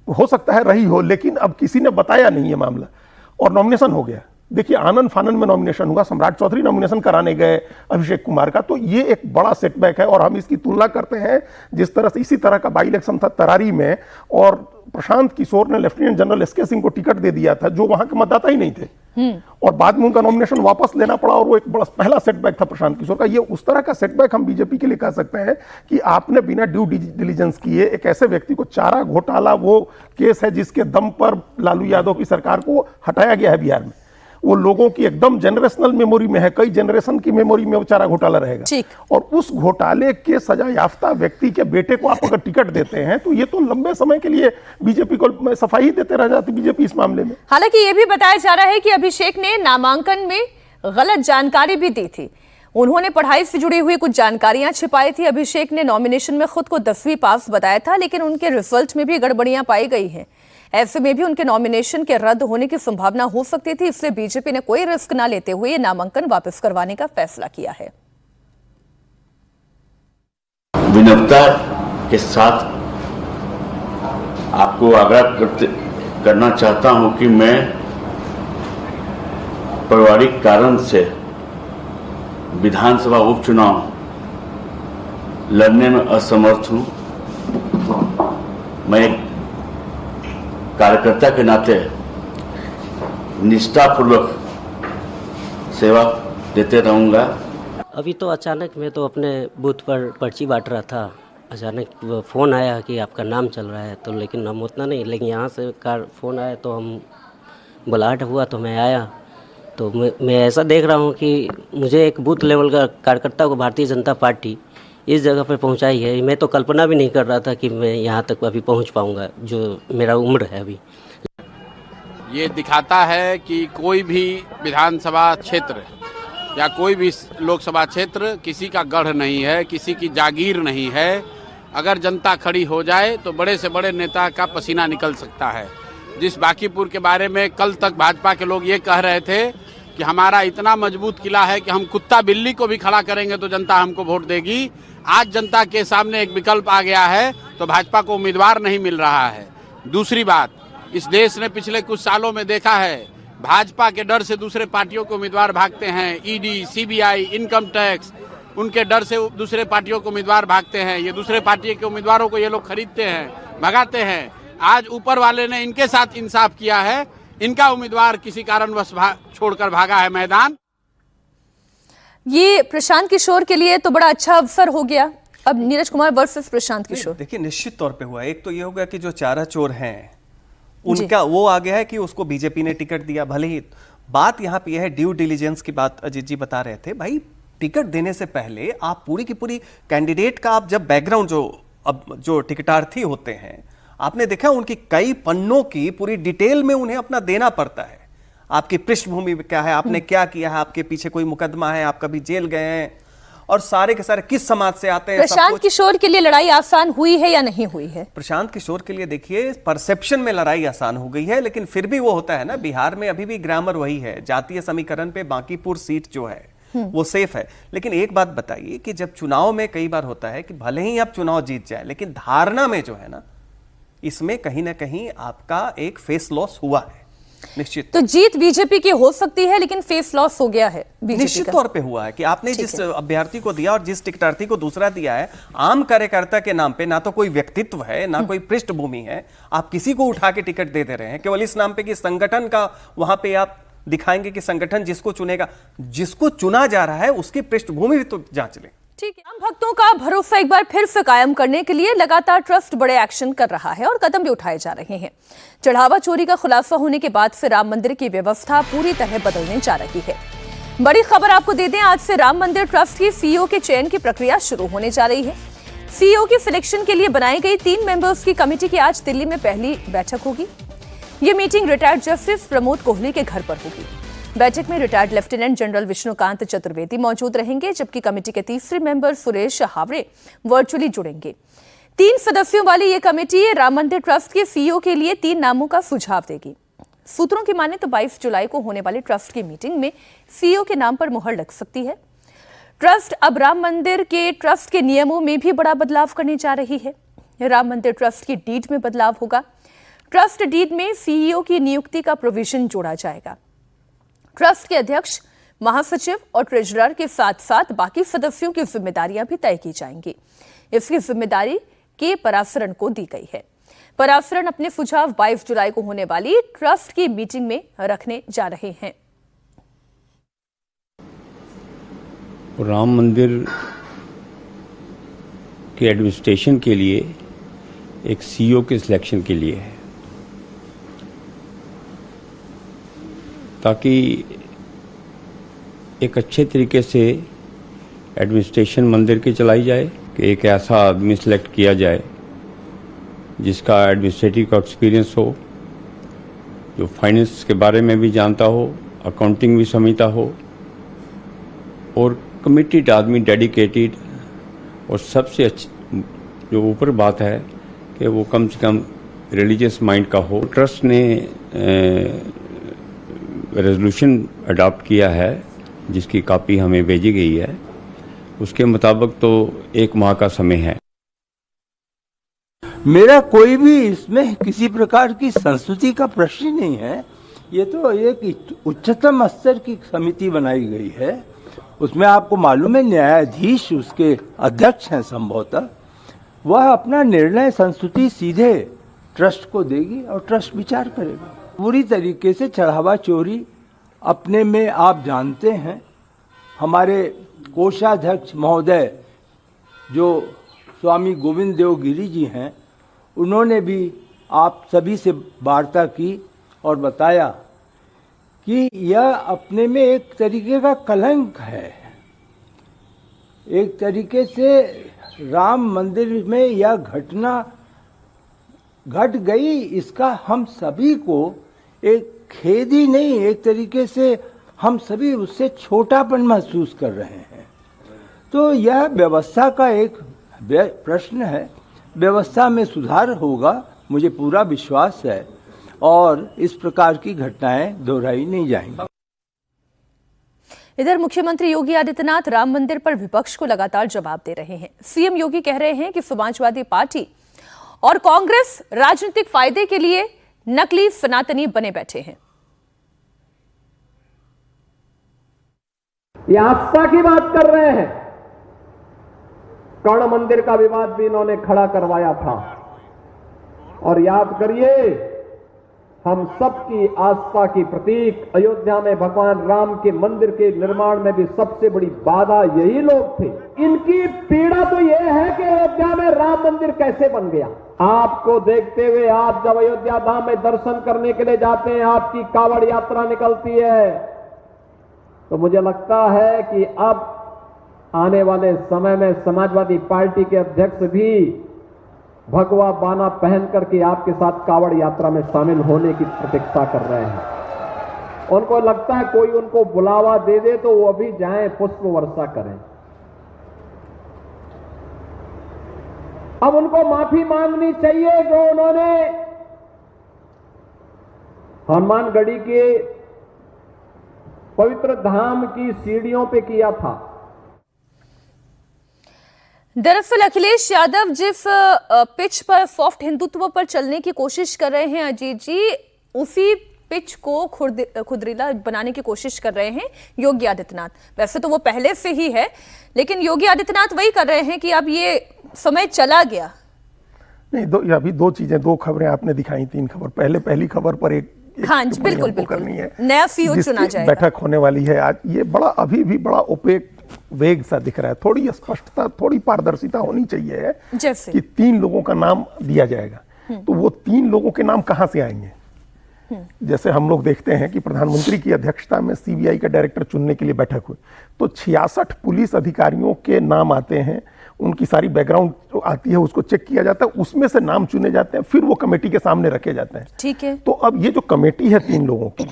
Speaker 3: हो सकता है रही हो, लेकिन अब किसी ने बताया नहीं ये मामला और नॉमिनेशन हो गया। देखिए, आनंद फानंद में नॉमिनेशन हुआ, सम्राट चौधरी नॉमिनेशन कराने गए अभिषेक कुमार का, तो ये एक बड़ा सेटबैक है। और हम इसकी तुलना करते हैं जिस तरह से इसी तरह का बाई इलेक्शन था तरारी में और प्रशांत किशोर ने लेफ्टिनेंट जनरल एसके सिंह को टिकट दे दिया था जो वहां के मतदाता ही नहीं थे, और बाद में उनका नॉमिनेशन वापस लेना पड़ा और वो एक बड़ा पहला सेटबैक था प्रशांत किशोर का। ये उस तरह का सेटबैक हम बीजेपी के लिए कह सकते हैं कि आपने बिना ड्यू डिलीजेंस किए एक ऐसे व्यक्ति को, चारा घोटाला वो केस है जिसके दम पर लालू यादव की सरकार को हटाया गया है बिहार में। वो लोगों की एकदम जनरेशनल मेमोरी में है, कई जनरेशन की मेमोरी में वो चारा घोटाला रहेगा। और उस घोटाले के सजा याफ्ता व्यक्ति के बेटे को आप अगर टिकट देते हैं तो ये तो लंबे समय के लिए बीजेपी को सफाई देते रह जाती बीजेपी इस मामले में।
Speaker 1: हालांकि ये भी बताया जा रहा है कि अभिषेक ने नामांकन में गलत जानकारी भी दी थी। उन्होंने पढ़ाई से जुड़ी हुई कुछ जानकारियां छिपाई थी। अभिषेक ने नॉमिनेशन में खुद को 10वीं पास बताया था, लेकिन उनके रिजल्ट में भी गड़बड़ियां पाई गई हैं। ऐसे में भी उनके नॉमिनेशन के रद्द होने की संभावना हो सकती थी, इसलिए बीजेपी ने कोई रिस्क न लेते हुए नामांकन वापस करवाने का फैसला किया है।
Speaker 8: विनम्रता के साथ आपको आग्रह करना चाहता हूं कि मैं पारिवारिक कारण से विधानसभा उपचुनाव लड़ने में असमर्थ हूं। मैं एक कार्यकर्ता के नाते निष्ठापूर्वक सेवा देते रहूंगा।
Speaker 9: अभी तो अचानक मैं तो अपने बूथ पर पर्ची बांट रहा था, अचानक फ़ोन आया कि आपका नाम चल रहा है, तो लेकिन हम उतना नहीं, लेकिन यहाँ से फ़ोन आया तो हम बुलाहट हुआ तो मैं आया। तो मैं ऐसा देख रहा हूँ कि मुझे एक बूथ लेवल का कार्यकर्ता को भारतीय जनता पार्टी इस जगह पर पहुंचाई है। मैं तो कल्पना भी नहीं कर रहा था कि मैं यहाँ तक अभी पहुंच पाऊंगा, जो मेरा उम्र है अभी।
Speaker 10: ये दिखाता है कि कोई भी विधानसभा क्षेत्र या कोई भी लोकसभा क्षेत्र किसी का गढ़ नहीं है, किसी की जागीर नहीं है। अगर जनता खड़ी हो जाए तो बड़े से बड़े नेता का पसीना निकल सकता है। जिस बांकीपुर के बारे में कल तक भाजपा के लोग ये कह रहे थे कि हमारा इतना मजबूत किला है कि हम कुत्ता बिल्ली को भी खड़ा करेंगे तो जनता हमको वोट देगी, आज जनता के सामने एक विकल्प आ गया है, तो भाजपा को उम्मीदवार नहीं मिल रहा है। दूसरी बात, इस देश ने पिछले कुछ सालों में देखा है भाजपा के डर से दूसरे पार्टियों के उम्मीदवार भागते हैं। ईडी, सीबीआई, इनकम टैक्स, उनके डर से दूसरे पार्टियों के उम्मीदवार भागते हैं। ये दूसरे पार्टी के उम्मीदवारों को ये लोग खरीदते हैं, भगाते हैं। आज ऊपर वाले ने इनके साथ इंसाफ किया है, इनका उम्मीदवार किसी कारणवश छोड़कर भागा है मैदान।
Speaker 1: ये प्रशांत किशोर के लिए तो बड़ा अच्छा अवसर हो गया। अब नीरज कुमार वर्सेस प्रशांत किशोर।
Speaker 7: देखिए, निश्चित तौर पे हुआ। एक तो ये होगा कि जो चारा चोर हैं उनका वो आ गया है कि उसको बीजेपी ने टिकट दिया। भले ही बात यहाँ पे है ड्यू डिलीजेंस की बात अजीत जी बता रहे थे। भाई, टिकट देने से पहले आप पूरी की पूरी कैंडिडेट का आप जब बैकग्राउंड जो टिकटार्थी होते हैं, आपने देखा उनकी कई पन्नों की पूरी डिटेल में उन्हें अपना देना पड़ता है। आपकी पृष्ठभूमि क्या है, आपने क्या किया है, आपके पीछे कोई मुकदमा है, आप कभी जेल गए हैं, और सारे के सारे किस समाज से आते हैं।
Speaker 1: प्रशांत किशोर के लिए लड़ाई आसान हुई है या नहीं हुई है?
Speaker 7: प्रशांत किशोर के लिए देखिए परसेप्शन में लड़ाई आसान हो गई है, लेकिन फिर भी वो होता है ना, बिहार में अभी भी ग्रामर वही है, जातीय समीकरण पे बांकीपुर सीट जो है वो सेफ है। लेकिन एक बात बताइए कि जब चुनाव में कई बार होता है कि भले ही आप चुनाव जीत जाए, लेकिन धारणा में जो है ना, इसमें कहीं ना कहीं आपका एक फेस लॉस हुआ है निश्चित।
Speaker 1: तो जीत बीजेपी की हो सकती है, लेकिन फेस लॉस हो गया है बीजेपी
Speaker 7: निश्चित
Speaker 1: का।
Speaker 7: तौर पे हुआ है कि आपने जिस अभ्यर्थी को दिया और जिस टिकटार्थी को दूसरा दिया है, आम कार्यकर्ता के नाम पे ना तो कोई व्यक्तित्व है ना कोई पृष्ठभूमि है, आप किसी को उठा के टिकट दे रहे हैं केवल इस नाम पे कि संगठन का वहां पे आप दिखाएंगे कि संगठन जिसको चुनेगा, जिसको चुना जा रहा है उसकी पृष्ठभूमि भी तो जांच लें।
Speaker 1: ठीक है, आम भक्तों का भरोसा एक बार फिर से कायम करने के लिए लगातार ट्रस्ट बड़े एक्शन कर रहा है और कदम भी उठाए जा रहे हैं। चढ़ावा चोरी का खुलासा होने के बाद से राम मंदिर की व्यवस्था पूरी तरह बदलने जा रही है। बड़ी खबर आपको दे दें, आज से राम मंदिर ट्रस्ट की सीईओ के चयन की प्रक्रिया शुरू होने जा रही है। सीईओ की सिलेक्शन के लिए बनाई गई 3 मेंबर्स की कमेटी की आज दिल्ली में पहली बैठक होगी। ये meeting retired justice Pramod Kohli के घर पर होगी। बैठक में retired lieutenant general Vishnukant Chaturvedi मौजूद रहेंगे, जबकि कमेटी के तीसरे मेंबर सुरेश हावड़े वर्चुअली जुड़ेंगे। 3 सदस्यों वाली ये कमेटी राम मंदिर ट्रस्ट के सीईओ के लिए 3 नामों का सुझाव देगी। सूत्रों की माने तो 22 जुलाई को होने वाली ट्रस्ट की मीटिंग में सीईओ के नाम पर मुहर लग सकती है। ट्रस्ट अब राम मंदिर के ट्रस्ट के नियमों में भी बड़ा बदलाव करने जा रही है। राम मंदिर ट्रस्ट की डीड में बदलाव होगा। ट्रस्ट डीड में सीईओ की नियुक्ति का प्रोविजन जोड़ा जाएगा। ट्रस्ट के अध्यक्ष, महासचिव और ट्रेजरर के साथ साथ बाकी सदस्यों की जिम्मेदारियां भी तय की जाएंगी। इसकी जिम्मेदारी के पराशरण को दी गई है। पराशरण अपने सुझाव 22 जुलाई को होने वाली ट्रस्ट की मीटिंग में रखने जा रहे हैं।
Speaker 8: राम मंदिर के एडमिनिस्ट्रेशन के लिए एक सीईओ के सिलेक्शन के लिए है, ताकि एक अच्छे तरीके से एडमिनिस्ट्रेशन मंदिर की चलाई जाए, कि एक ऐसा आदमी सेलेक्ट किया जाए जिसका एडमिनिस्ट्रेटिव का एक्सपीरियंस हो, जो फाइनेंस के बारे में भी जानता हो, अकाउंटिंग भी समझता हो, और कमिटेड आदमी, डेडिकेटेड, और सबसे अच्छी जो ऊपर बात है कि वो कम से कम रिलीजियस माइंड का हो। ट्रस्ट ने रेजोल्यूशन अडॉप्ट किया है जिसकी कॉपी हमें भेजी गई है। उसके मुताबिक तो 1 माह का समय है।
Speaker 11: मेरा कोई भी इसमें किसी प्रकार की संस्तुति का प्रश्न ही नहीं है। ये तो एक उच्चतम स्तर की समिति बनाई गई है, उसमें आपको मालूम है न्यायाधीश उसके अध्यक्ष हैं संभवतः। वह अपना निर्णय संस्तुति सीधे ट्रस्ट को देगी और ट्रस्ट विचार करेगा। पूरी तरीके से चढ़ावा चोरी अपने में आप जानते हैं, हमारे कोषाध्यक्ष महोदय जो स्वामी गोविंद देव गिरी जी हैं, उन्होंने भी आप सभी से वार्ता की और बताया कि यह अपने में एक तरीके का कलंक है। एक तरीके से राम मंदिर में यह घटना घट गई, इसका हम सभी को एक खेद ही नहीं, एक तरीके से हम सभी उससे छोटापन महसूस कर रहे हैं। तो यह व्यवस्था का एक प्रश्न है, व्यवस्था में सुधार होगा, मुझे पूरा विश्वास है, और इस प्रकार की घटनाएं दोहराई नहीं जाएंगी।
Speaker 1: इधर मुख्यमंत्री योगी आदित्यनाथ राम मंदिर पर विपक्ष को लगातार जवाब दे रहे हैं। सीएम योगी कह रहे हैं कि समाजवादी पार्टी और कांग्रेस राजनीतिक फायदे के लिए नकली सनातनी बने बैठे हैं।
Speaker 12: ये आस्था की बात कर रहे हैं। कर्ण मंदिर का विवाद भी इन्होंने खड़ा करवाया था, और याद करिए, हम सबकी आस्था की प्रतीक अयोध्या में भगवान राम के मंदिर के निर्माण में भी सबसे बड़ी बाधा यही लोग थे। इनकी पीड़ा तो यह है कि अयोध्या में राम मंदिर कैसे बन गया। आपको देखते हुए आप जब अयोध्या धाम में दर्शन करने के लिए जाते हैं, आपकी कावड़ यात्रा निकलती है, तो मुझे लगता है कि अब आने वाले समय में समाजवादी पार्टी के अध्यक्ष भी भगवा बाना पहन करके आपके साथ कावड़ यात्रा में शामिल होने की प्रतीक्षा कर रहे हैं। उनको लगता है कोई उनको बुलावा दे दे तो वो अभी जाएं, पुष्प वर्षा करें। अब उनको माफी मांगनी चाहिए जो उन्होंने हनुमानगढ़ी के पवित्र धाम की सीढ़ियों पे किया था।
Speaker 1: दरअसल अखिलेश यादव जिस पिच पर सॉफ्ट हिंदुत्व पर चलने की कोशिश कर रहे हैं अजीत जी, उसी पिच को खुदरीला बनाने की कोशिश कर रहे हैं योगी आदित्यनाथ। वैसे तो वो पहले से ही है, लेकिन योगी आदित्यनाथ वही कर रहे हैं कि अब ये समय चला गया।
Speaker 3: नहीं, अभी दो चीजें, दो खबरें आपने दिखाई, तीन खबर। पहली खबर पर एक
Speaker 1: हाँ बिल्कुल
Speaker 3: करनी है,
Speaker 1: नया सीओ चुना जाएगा,
Speaker 3: बैठक होने वाली है आज। ये बड़ा अभी भी बड़ा ओपेक वेग सा दिख रहा है। थोड़ी स्पष्टता, थोड़ी पारदर्शिता होनी चाहिए
Speaker 1: जैसे
Speaker 3: कि 3 लोगों का नाम दिया जाएगा, तो वो 3 लोगों के नाम कहां से आएंगे। जैसे हम लोग देखते हैं कि प्रधानमंत्री की अध्यक्षता में सीबीआई का डायरेक्टर चुनने के लिए बैठक हुई, तो 66 पुलिस अधिकारियों के नाम आते हैं, उनकी सारी बैकग्राउंड जो आती है उसको चेक किया जाता है, उसमें से नाम चुने जाते हैं, फिर वो कमेटी के सामने रखे जाते हैं।
Speaker 1: ठीक है।
Speaker 3: तो अब ये जो कमेटी है 3 लोगों की,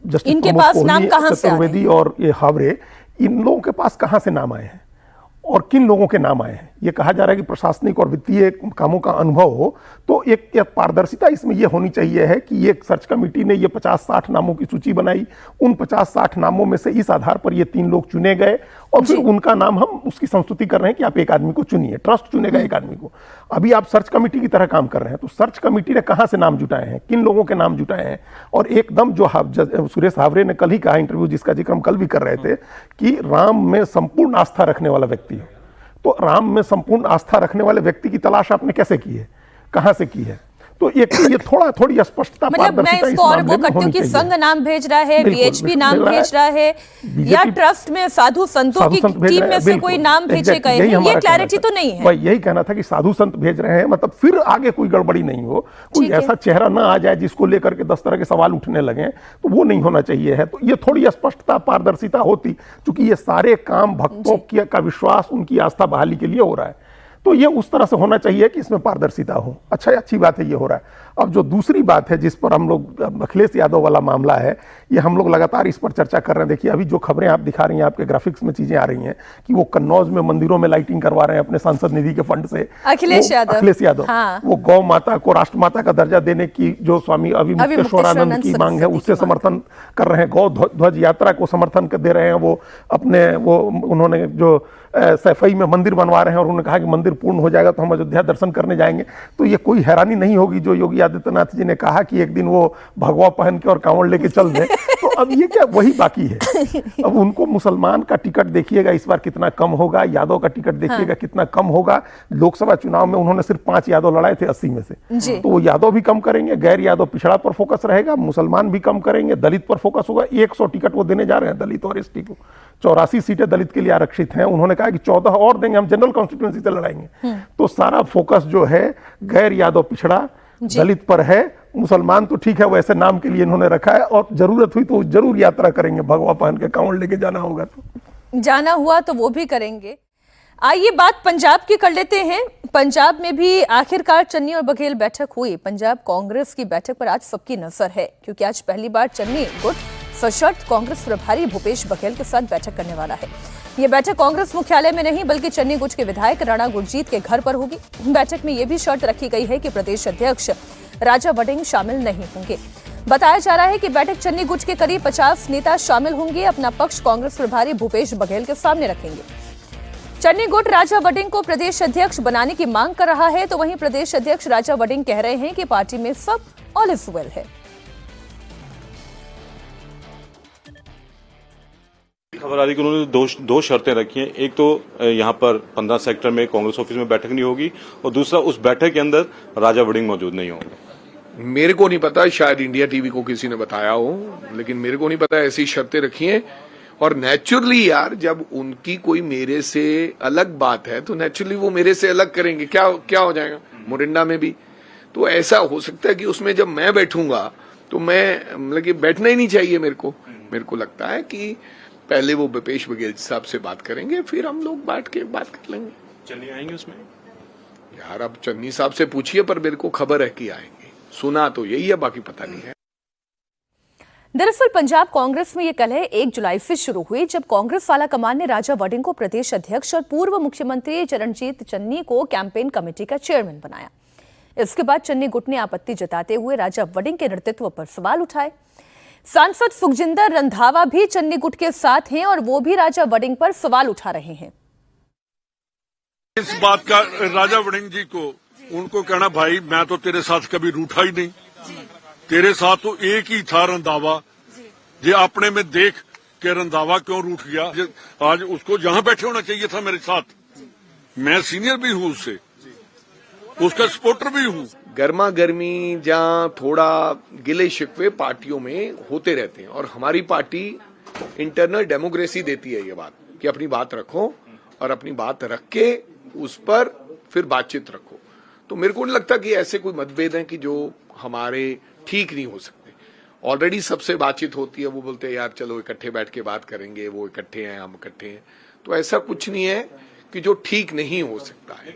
Speaker 3: जस्टिस
Speaker 1: इनके पास नाम कहां से आ रहे हैं?
Speaker 3: और ये हावरे, इन लोगों के पास कहां से नाम आए हैं और किन लोगों के नाम आए हैं। ये कहा जा रहा है कि प्रशासनिक और वित्तीय कामों का अनुभव हो, तो एक पारदर्शिता इसमें यह होनी चाहिए है कि ये सर्च कमेटी ने ये 50-60 नामों की सूची बनाई, उन 50-60 नामों में से इस आधार पर ये 3 लोग चुने गए और फिर उनका नाम हम उसकी संस्तुति कर रहे हैं कि आप एक आदमी को चुनिए, ट्रस्ट चुनेगा एक आदमी को। अभी आप सर्च कमेटी की तरह काम कर रहे हैं, तो सर्च कमेटी ने कहां से नाम जुटाए हैं, किन लोगों के नाम जुटाए हैं। और एकदम जो सुरेश हावरे ने कल ही कहा, इंटरव्यू जिसका जिक्र हम कल भी कर रहे थे, कि राम में संपूर्ण आस्था रखने वाला व्यक्ति हो, तो राम में संपूर्ण आस्था रखने वाले व्यक्ति की तलाश आपने कैसे की है, कहां से की है। तो ये थोड़ी स्पष्टता,
Speaker 1: मतलब मैं इसको और वो करती हूँ कि संघ नाम भेज रहा है, बीएचपी नाम भेज रहा है, या ट्रस्ट में साधु संतों की टीम में से कोई नाम भेजे गए हैं, ये क्लैरिटी तो नहीं है।
Speaker 3: यही कहना था कि साधु संत भेज रहे हैं, मतलब फिर आगे कोई गड़बड़ी नहीं हो, कोई ऐसा चेहरा ना आ जाए जिसको लेकर के 10 तरह के सवाल उठने लगे, तो वो नहीं होना चाहिए है। तो ये थोड़ी स्पष्टता, पारदर्शिता होती, क्योंकि ये सारे काम भक्तों का विश्वास, उनकी आस्था बहाली के लिए हो रहा है, तो ये उस तरह से होना चाहिए कि इसमें पारदर्शिता हो। अच्छी बात है, ये हो रहा है। अब जो दूसरी बात है जिस पर हम लोग, अखिलेश यादव वाला मामला है, ये हम लोग लगातार इस पर चर्चा कर रहे हैं। देखिए अभी जो खबरें आप दिखा रही हैं, आपके ग्राफिक्स में चीजें आ रही हैं कि वो कन्नौज में मंदिरों में लाइटिंग करवा रहे हैं अपने सांसद निधि के फंड से।
Speaker 1: अखिलेश यादव
Speaker 3: हाँ। वो गौ माता को राष्ट्रमाता का दर्जा देने की जो स्वामी अविमुक्तेश्वरानंद की मांग है, उससे समर्थन कर रहे हैं। गौ ध्वज यात्रा को समर्थन दे रहे हैं। वो अपने उन्होंने जो सैफई में मंदिर बनवा रहे हैं और उन्होंने कहा कि मंदिर पूर्ण हो जाएगा तो हम अयोध्या दर्शन करने जाएंगे। तो ये कोई हैरानी नहीं होगी जो योगी आदित्यनाथ जी ने कहा कि एक दिन वो भगवा पहन के और कांवड़ लेके चल दें। तो अब ये क्या वही बाकी है। अब उनको मुसलमान का टिकट देखिएगा इस बार कितना कम होगा, यादव का टिकट देखिएगा कितना कम होगा। लोकसभा चुनाव में उन्होंने सिर्फ 5 यादव लड़ाए थे 80 में से, तो वो यादव भी कम करेंगे, गैर यादव पिछड़ा पर फोकस रहेगा, मुसलमान भी कम करेंगे, दलित पर फोकस होगा। 100 टिकट वो देने जा रहे हैं दलित और एसटी को। 84 सीटें दलित के लिए आरक्षित हैं। उन्होंने कहा कि 14 और देंगे, हम जनरल कॉन्स्टिट्यूएंसी से लड़ाएंगे। तो सारा फोकस जो है गैर यादव पिछड़ा दलित पर है। मुसलमान तो ठीक है, वैसे नाम के लिए इन्होंने रखा है, और जरूरत हुई तो जरूर यात्रा करेंगे, भगवा पहन के कांवड़ लेके जाना होगा तो
Speaker 1: जाना हुआ तो वो भी करेंगे। आइए बात पंजाब की कर लेते हैं। पंजाब में भी आखिरकार चन्नी और बघेल बैठक हुई। पंजाब कांग्रेस की बैठक पर आज सबकी नजर है, क्योंकि आज पहली बार चन्नी गुट सशर्त कांग्रेस प्रभारी भूपेश बघेल के साथ बैठक करने वाला है। यह बैठक कांग्रेस मुख्यालय में नहीं बल्कि चन्नी गुट के विधायक राणा गुरजीत के घर पर होगी। बैठक में यह भी शर्त रखी गई है कि प्रदेश अध्यक्ष राजा वड़िंग शामिल नहीं होंगे। बताया जा रहा है कि बैठक चन्नी गुट के करीब 50 नेता शामिल होंगे, अपना पक्ष कांग्रेस प्रभारी भूपेश बघेल के सामने रखेंगे। चन्नी गुट राजा वड़िंग को प्रदेश अध्यक्ष बनाने की मांग कर रहा है, तो वहीं प्रदेश अध्यक्ष राजा वड़िंग कह रहे हैं कि पार्टी में सब ऑल इज वेल है।
Speaker 13: खबर आ रही कि उन्होंने दो शर्तें रखी हैं। एक तो यहाँ पर 15 सेक्टर में कांग्रेस ऑफिस में बैठक नहीं होगी, और दूसरा उस बैठक के अंदर राजा वड़िंग मौजूद नहीं होंगे।
Speaker 14: मेरे को नहीं पता, शायद इंडिया टीवी को किसी ने बताया हो, लेकिन मेरे को नहीं पता ऐसी शर्तें रखी हैं। और नेचुरली यार, जब उनकी कोई मेरे से अलग बात है तो नेचुरली वो मेरे से अलग करेंगे। क्या हो जाएगा मोरिंडा में भी। तो ऐसा हो सकता है कि उसमें जब मैं बैठूंगा तो मैं मतलब कि बैठना ही नहीं चाहिए मेरे को लगता है कि पहले वो भूपेश बघेल साहब से बात करेंगे, फिर हम लोग बैठ के बात कर लेंगे।
Speaker 13: चन्नी आएंगे उसमें?
Speaker 14: यार अब चन्नी साहब से पूछिए, पर मेरे को खबर है कि आएंगे। सुना तो यही है, बाकी पता नहीं है।
Speaker 1: दरअसल पंजाब कांग्रेस में ये कलह 1 जुलाई से शुरू हुई, जब कांग्रेस आला कमान ने राजा वड़िंग को प्रदेश अध्यक्ष और पूर्व मुख्यमंत्री चरणजीत चन्नी को कैंपेन कमेटी का चेयरमैन बनाया। इसके बाद चन्नी गुट ने आपत्ति जताते हुए राजा वड़िंग के नेतृत्व पर सवाल उठाए। सांसद सुखजिंदर रंधावा भी चन्नी गुट के साथ हैं और वो भी राजा वड़िंग पर सवाल उठा रहे हैं।
Speaker 15: इस बात का राजा वड़िंग जी को उनको कहना, भाई मैं तो तेरे साथ कभी रूठा ही नहीं, तेरे साथ तो एक ही था रंधावा। ये अपने में देख के रंधावा क्यों रूठ गया। आज उसको जहां बैठे होना चाहिए था मेरे साथ। मैं सीनियर भी हूं उससे, उसका सपोर्टर भी हूं।
Speaker 14: गर्मा गर्मी जहाँ थोड़ा गिले शिकवे पार्टियों में होते रहते हैं, और हमारी पार्टी इंटरनल डेमोक्रेसी देती है ये बात कि अपनी बात रखो और अपनी बात रख के उस पर फिर बातचीत रखो। तो मेरे को नहीं लगता कि ऐसे कोई मतभेद हैं कि जो हमारे ठीक नहीं हो सकते। ऑलरेडी सबसे बातचीत होती है, वो बोलते हैं यार चलो इकट्ठे बैठ के बात करेंगे, वो इकट्ठे हैं हम इकट्ठे हैं। तो ऐसा कुछ नहीं है कि जो ठीक नहीं हो सकता है।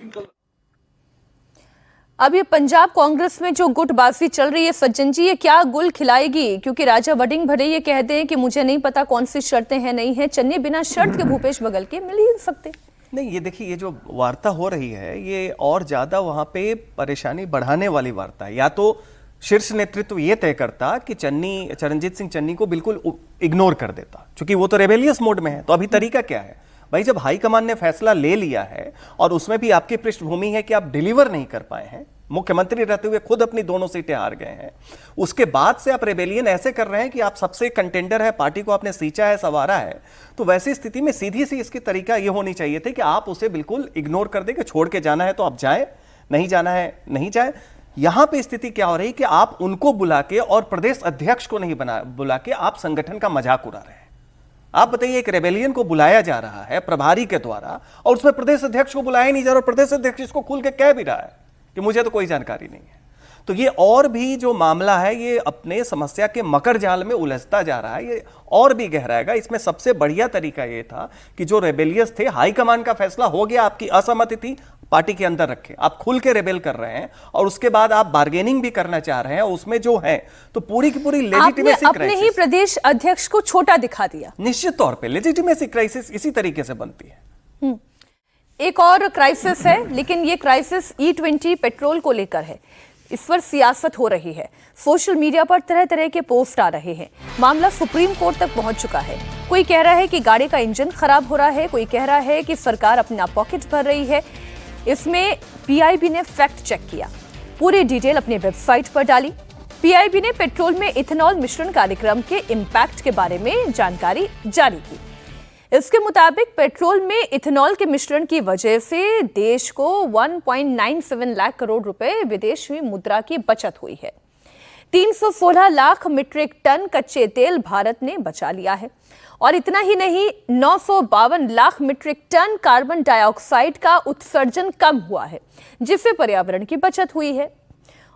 Speaker 1: अब ये पंजाब कांग्रेस में जो गुटबाजी चल रही है सज्जन जी, ये क्या गुल खिलाएगी? क्योंकि राजा वड़िंग भले ये कहते हैं कि मुझे नहीं पता कौन सी शर्तें हैं नहीं है, चन्नी बिना शर्त के भूपेश बघेल के मिल ही नहीं सकते।
Speaker 7: नहीं, ये देखिए, ये जो वार्ता हो रही है ये और ज्यादा वहां पे परेशानी बढ़ाने वाली वार्ता है। या तो शीर्ष नेतृत्व ये तय करता कि चरणजीत सिंह चन्नी को बिल्कुल इग्नोर कर देता, क्योंकि वो तो रेबेलियस मोड में है। तो अभी तरीका क्या है भाई, जब हाईकमान ने फैसला ले लिया है और उसमें भी आपकी पृष्ठभूमि है कि आप डिलीवर नहीं कर पाए हैं, मुख्यमंत्री रहते हुए खुद अपनी दोनों सीटें हार गए हैं, उसके बाद से आप रेबेलियन ऐसे कर रहे हैं कि आप सबसे कंटेंडर है, पार्टी को आपने सींचा है, संवारा है। तो वैसी स्थिति में सीधी सी इसकी तरीका ये होनी चाहिए थी कि आप उसे बिल्कुल इग्नोर कर दें कि छोड़ के जाना है तो आप जाएं, नहीं जाना है नहीं जाए। यहां पे स्थिति क्या हो रही कि आप उनको बुला के और प्रदेश अध्यक्ष को नहीं बुला के आप संगठन का मजाक उड़ा रहे हैं। आप बताइए, एक रेबेलियन को बुलाया जा रहा है प्रभारी के द्वारा और उसमें प्रदेश अध्यक्ष को बुलाया नहीं जा रहा, और प्रदेश अध्यक्ष इसको खुल के कह भी रहा है कि मुझे तो कोई जानकारी नहीं है। तो ये और भी जो मामला है ये अपने समस्या के मकर जाल में उलझता जा रहा है, ये और भी गहराएगा। इसमें सबसे बढ़िया तरीका ये था कि जो रेबेलियस थे, हाईकमान का फैसला हो गया, आपकी असहमति थी, पार्टी के अंदर रखे, आप खुल के रेबेल कर रहे हैं और उसके बाद आप बार्गेनिंग भी करना चाह रहे हैं उसमें जो है, तो पूरी की पूरी लेजिटिमेसी
Speaker 1: अपने ही प्रदेश अध्यक्ष को छोटा दिखा दिया।
Speaker 7: निश्चित तौर पे लेजिटिमेसी क्राइसिस इसी तरीके से बनती है।
Speaker 1: एक और क्राइसिस है, लेकिन ये क्राइसिस E20 पेट्रोल को लेकर है। इस पर सियासत हो रही है, सोशल मीडिया पर तरह तरह के पोस्ट आ रहे हैं, मामला सुप्रीम कोर्ट तक पहुंच चुका है। कोई कह रहा है कि गाड़ी का इंजन खराब हो रहा है, कोई कह रहा है कि सरकार अपना पॉकेट भर रही है। इसमें पीआईबी ने फैक्ट चेक किया, पूरी डिटेल अपनी वेबसाइट पर डाली। पीआईबी ने पेट्रोल में इथेनॉल मिश्रण कार्यक्रम के इम्पैक्ट के बारे में जानकारी जारी की। इसके मुताबिक पेट्रोल में इथेनॉल के मिश्रण की वजह से देश को 1.97 लाख करोड़ रुपए विदेशी मुद्रा की बचत हुई है। 316 लाख मीट्रिक टन कच्चे तेल भारत ने बचा लिया है, और इतना ही नहीं, 952 lakh metric ton carbon dioxide का उत्सर्जन कम हुआ है, जिससे पर्यावरण की बचत हुई है।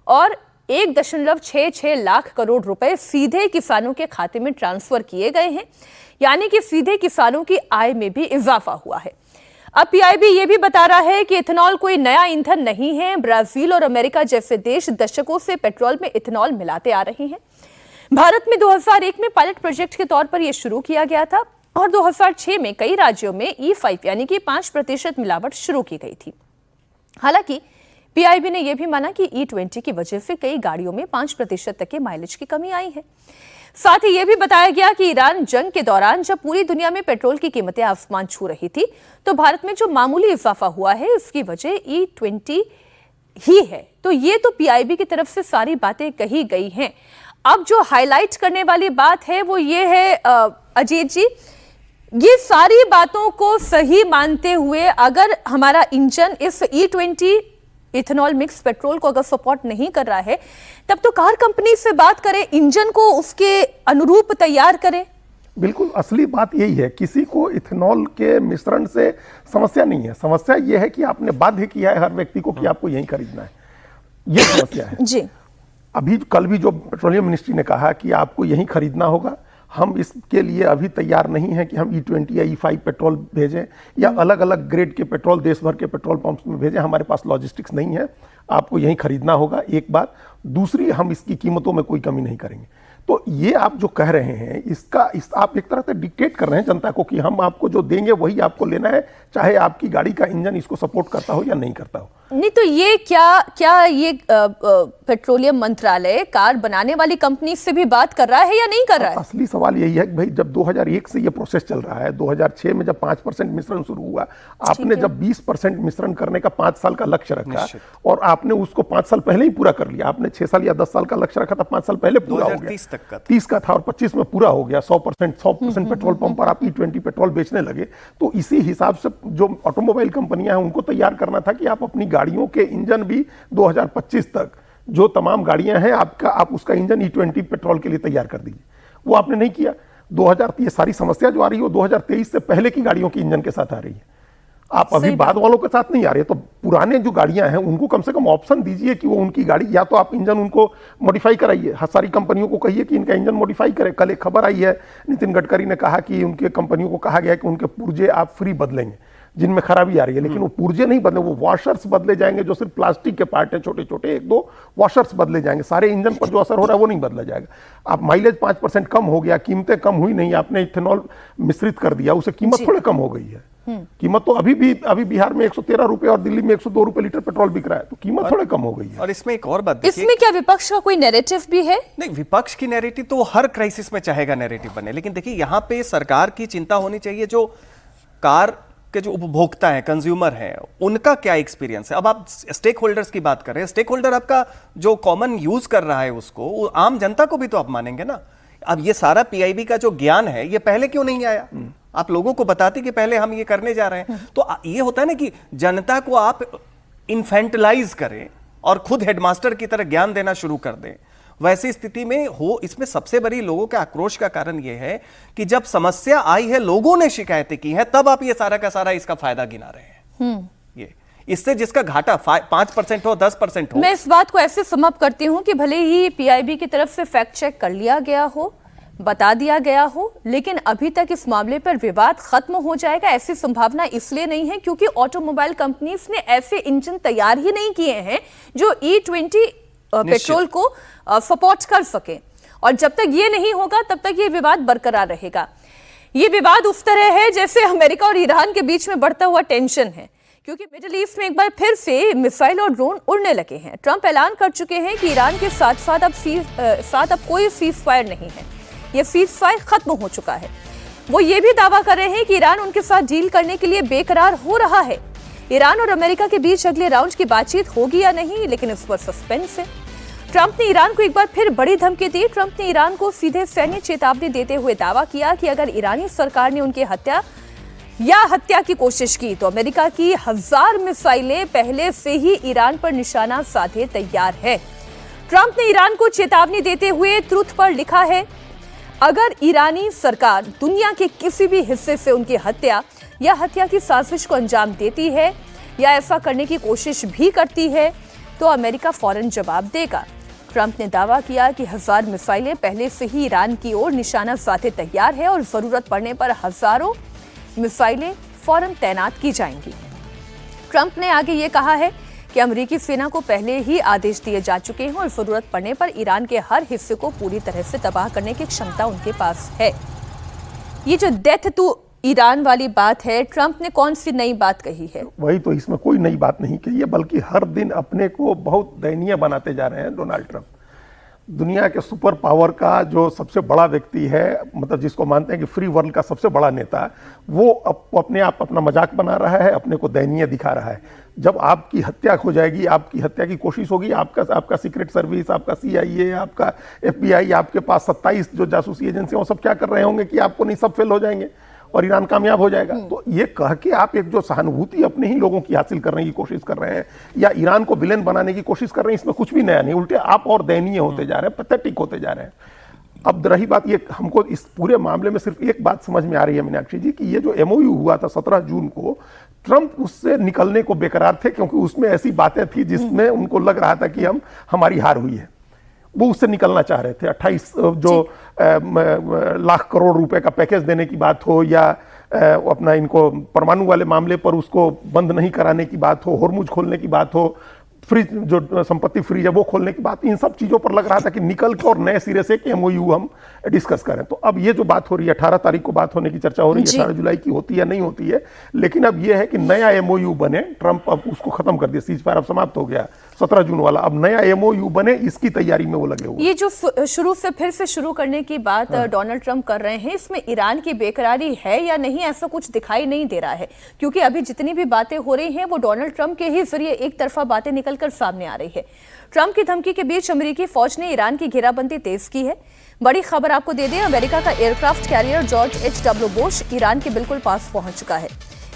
Speaker 1: और 1.66 लाख करोड़ रुपए सीधे किसानों के खाते में ट्रांसफर किए गए हैं, यानी कि सीधे किसानों की आय में भी इजाफा हुआ है। अब पीआईबी ये भी बता रहा है कि इथेनॉल कोई नया ईंधन नहीं है। ब्राजील और अमेरिका जैसे देश दशकों से पेट्रोल में इथेनॉल मिलाते आ रहे हैं। भारत में 2001 में पायलट प्रोजेक्ट के तौर पर यह शुरू किया गया था, और 2006 में कई राज्यों में E5 यानी कि 5% मिलावट शुरू की गई थी। हालांकि पीआईबी ने यह भी माना कि E20 की वजह से कई गाड़ियों में 5% तक के माइलेज की कमी आई है। साथ ही यह भी बताया गया कि ईरान जंग के दौरान जब पूरी दुनिया में पेट्रोल की कीमतें आसमान छू रही थी, तो भारत में जो मामूली इजाफा हुआ है इसकी वजह E20 ही है। तो ये तो पीआईबी की तरफ से सारी बातें कही गई हैं। अब जो हाईलाइट करने वाली बात है वो ये है अजीत जी, ये सारी बातों को सही मानते हुए अगर हमारा इंजन इस E20 इथेनॉल मिक्स पेट्रोल को अगर सपोर्ट नहीं कर रहा है, तब तो कार कंपनी से बात करें, इंजन को उसके अनुरूप तैयार करें।
Speaker 3: बिल्कुल, असली बात यही है, किसी को इथेनॉल के मिश्रण से समस्या नहीं है। समस्या यह है कि आपने बाध्य किया है हर व्यक्ति को कि आपको यही खरीदना है, ये समस्या है जी। अभी कल भी जो पेट्रोलियम मिनिस्ट्री ने कहा कि आपको यही खरीदना होगा, हम इसके लिए अभी तैयार नहीं है कि हम E20 या E5 पेट्रोल भेजें या अलग अलग ग्रेड के पेट्रोल देश भर के पेट्रोल पंप्स में भेजें। हमारे पास लॉजिस्टिक्स नहीं है, आपको यही खरीदना होगा, एक बात। दूसरी, हम इसकी कीमतों में कोई कमी नहीं करेंगे। तो ये आप जो कह रहे हैं आप एक तरह से डिक्टेट कर रहे हैं जनता को कि हम आपको जो देंगे वही आपको लेना है, चाहे आपकी गाड़ी का इंजन इसको सपोर्ट करता हो या नहीं करता हो।
Speaker 1: नहीं तो ये क्या ये पेट्रोलियम मंत्रालय कार बनाने वाली कंपनी से भी बात कर रहा है या नहीं कर रहा है?
Speaker 3: असली सवाल यही है कि भाई जब 2001 से ये प्रोसेस चल रहा है, 2006 में जब 5% मिश्रण शुरू हुआ, आपने जब 20% मिश्रण करने का 5 साल का लक्ष्य रखा और आपने उसको 5 साल पहले ही पूरा कर लिया। आपने 6 साल या 10 साल का लक्ष्य रखा था, 5 साल पहले पूरा हो गया, 30 का था और 25 में पूरा हो गया। 100% पेट्रोल पंप पर आप E20 पेट्रोल बेचने लगे। तो इसी हिसाब से जो ऑटोमोबाइल कंपनियां हैं उनको तैयार करना था कि आप अपनी गाड़ियों के इंजन भी 2025 तक जो तमाम गाड़ियां हैं आप उसका इंजन E20 पेट्रोल के लिए तैयार कर दीजिए। वो आपने नहीं किया। 2000 ये सारी समस्या जो आ रही है वो 2023 से पहले की गाड़ियों के इंजन के साथ आ रही है। आप अभी बाद वालों के साथ नहीं आ रहे। तो पुराने जो गाड़ियां हैं उनको कम से कम ऑप्शन दीजिए कि वो उनकी गाड़ी या तो आप इंजन उनको मॉडिफाई कराइए। सारी कंपनियों को कहिए कि इनका इंजन मॉडिफाई करें। कल एक खबर आई है, नितिन गडकरी ने कहा कि उनके कंपनियों को कहा गया कि उनके पुर्जे आप फ्री बदलेंगे जिनमें खराबी आ रही है, लेकिन वो पुर्जे नहीं बदले, वो वॉशर्स बदले जाएंगे जो सिर्फ प्लास्टिक के पार्ट है, छोटे छोटे 1-2 वॉशर्स बदले जाएंगे। सारे इंजन पर जो असर हो रहा है वो नहीं बदला जाएगा। आप माइलेज 5% कम हो गया, कीमतें कम हुई नहीं, आपने इथेनॉल मिश्रित कर दिया, उसे कीमत थोड़े कम हो गई है। कीमत तो अभी बिहार में 113 रुपए और दिल्ली में 102 रुपए लीटर पेट्रोल बिक रहा है, तो कीमत थोड़े कम हो गई है।
Speaker 7: और इसमें एक और बात देखिए,
Speaker 1: इसमें क्या विपक्ष का कोई नैरेटिव भी है?
Speaker 7: नहीं, विपक्ष की नैरेटिव तो हर क्राइसिस में चाहेगा नैरेटिव बने, लेकिन देखिए यहाँ पे सरकार की चिंता होनी चाहिए जो कार के जो उपभोक्ता हैं, कंज्यूमर हैं, उनका क्या एक्सपीरियंस है। अब आप स्टेक होल्डर्स की बात कर रहे हैं, स्टेक होल्डर आपका जो कॉमन यूज कर रहा है उसको, आम जनता को भी तो आप मानेंगे ना। अब ये सारा पीआईबी का जो ज्ञान है ये पहले क्यों नहीं आया? आप लोगों को बताते कि पहले हम ये करने जा रहे हैं। तो ये होता है ना कि जनता को आप इन्फेंटलाइज करें और खुद हेडमास्टर की तरह ज्ञान देना शुरू कर दें। वैसी स्थिति में हो, इसमें सबसे बड़ी लोगों के आक्रोश का कारण यह है कि जब समस्या आई है, लोगों ने शिकायतें की है, तब आप ये सारा का सारा इसका फायदा गिना रहे हैं। ये इससे जिसका घाटा 5% हो, 10% हो।
Speaker 1: मैं इस बात को ऐसे समाप्त करती हूं कि भले ही पीआईबी की तरफ से फैक्ट चेक कर लिया गया हो, बता दिया गया हो, लेकिन अभी तक इस मामले पर विवाद खत्म हो जाएगा ऐसी संभावना इसलिए नहीं है क्योंकि ऑटोमोबाइल कंपनीज ने ऐसे इंजन तैयार ही नहीं किए हैं जो E20 पेट्रोल को सपोर्ट कर सके। और जब तक ये नहीं होगा तब तक ये विवाद बरकरार रहेगा। ये विवाद उस तरह है जैसे अमेरिका और ईरान के बीच में बढ़ता हुआ टेंशन है, क्योंकि मिडिल ईस्ट में एक बार फिर से मिसाइल और ड्रोन उड़ने लगे हैं। ट्रंप ऐलान कर चुके हैं कि ईरान के साथ अब कोई सीज फायर नहीं है, ये सीज फायर खत्म हो चुका है। वो ये भी दावा कर रहे हैं कि ईरान उनके साथ डील करने के लिए बेकरार हो रहा है। ईरान और अमेरिका के बीच अगले राउंड की बातचीत होगी या नहीं, लेकिन इस पर सस्पेंस है। ट्रंप ने ईरान को एक बार फिर बड़ी धमकी दी। ट्रंप ने ईरान को सीधे सैन्य चेतावनी देते हुए दावा किया कि अगर ईरानी सरकार ने उनकी हत्या की कोशिश की तो अमेरिका की 1000 मिसाइलें पहले से ही ईरान पर निशाना साधे तैयार है। ट्रंप ने ईरान को चेतावनी देते हुए ट्रुथ पर लिखा है, अगर ईरानी सरकार दुनिया के किसी भी हिस्से से उनकी हत्या की साजिश को अंजाम देती है या ऐसा करने की कोशिश भी करती है तो अमेरिका फौरन जवाब देगा। ट्रंप ने दावा किया कि 1000 मिसाइलें पहले से ही ईरान की ओर निशाना साधे तैयार है और जरूरत पड़ने पर हजारों मिसाइलें फौरन तैनात की जाएंगी। ट्रंप ने आगे ये कहा है कि अमेरिकी सेना को पहले ही आदेश दिए जा चुके हैं और जरूरत पड़ने पर ईरान के हर हिस्से को पूरी तरह से तबाह करने की क्षमता उनके पास है। ये जो डेथ टू ईरान वाली बात है, ट्रंप ने कौन सी नई बात कही है?
Speaker 3: वही तो, इसमें कोई नई बात नहीं कही है, बल्कि हर दिन अपने को बहुत दयनीय बनाते जा रहे हैं डोनाल्ड ट्रंप। दुनिया के सुपर पावर का जो सबसे बड़ा व्यक्ति है, मतलब जिसको मानते हैं कि फ्री वर्ल्ड का सबसे बड़ा नेता, वो अपने आप अपना मजाक बना रहा है, अपने को दयनीय दिखा रहा है। जब आपकी हत्या हो जाएगी, आपकी हत्या की कोशिश होगी, आपका सीक्रेट सर्विस, आपका CIA, आपका FBI, आपके पास 27 जो जासूसी एजेंसी, वो सब क्या कर रहे होंगे कि आपको नहीं सब फेल हो जाएंगे और ईरान कामयाब हो जाएगा। तो ये कह के आप एक जो सहानुभूति अपने ही लोगों की हासिल करने की कोशिश कर रहे हैं या ईरान को विलेन बनाने की कोशिश कर रहे हैं, इसमें कुछ भी नया नहीं, उल्टे आप और दयनीय होते जा रहे हैं, पैथेटिक होते जा रहे हैं। अब रही बात, ये हमको इस पूरे मामले में सिर्फ एक बात समझ में आ रही है मीनाक्षी जी, कि ये जो MOU हुआ था 17 जून को, ट्रंप उससे निकलने को बेकरार थे क्योंकि उसमें ऐसी बातें थी जिसमें उनको लग रहा था कि हमारी हार हुई है। वो उससे निकलना चाह रहे थे। 28 जो लाख करोड़ रुपए का पैकेज देने की बात हो या अपना इनको परमाणु वाले मामले पर उसको बंद नहीं कराने की बात हो, होर्मुज खोलने की बात हो, फ्रीज जो संपत्ति फ्रीज है वो खोलने की बात, इन सब चीजों पर लग रहा था कि निकल के और नए सिरे से एक एमओयू हम डिस्कस करें। तो अब ये जो बात हो रही है 18 तारीख को बात होने की चर्चा हो रही है, 18 जुलाई की होती है नहीं होती है, लेकिन अब ये है कि नया एमओयू बने। ट्रंप अब उसको खत्म कर दिया, सीज फायर अब समाप्त हो गया 17 जून वाला, अब नया एमओयू बने, इसकी तैयारी में वो लगे हुए।
Speaker 1: ये जो शुरू से फिर से शुरू करने की बात डोनाल्ड ट्रंप कर रहे हैं, इसमें ईरान की बेकरारी है या नहीं, ऐसा कुछ दिखाई नहीं दे रहा है, क्योंकि अभी जितनी भी बातें हो रही हैं वो डोनाल्ड ट्रंप के ही जरिए एक तरफा बातें निकलकर सामने आ रही है। ट्रंप की धमकी के बीच अमेरिकी फौज ने ईरान की घेराबंदी तेज की है। बड़ी खबर आपको दे दें, अमेरिका का aircraft carrier George H.W. Bush Iran के बिल्कुल पास पहुंच चुका है।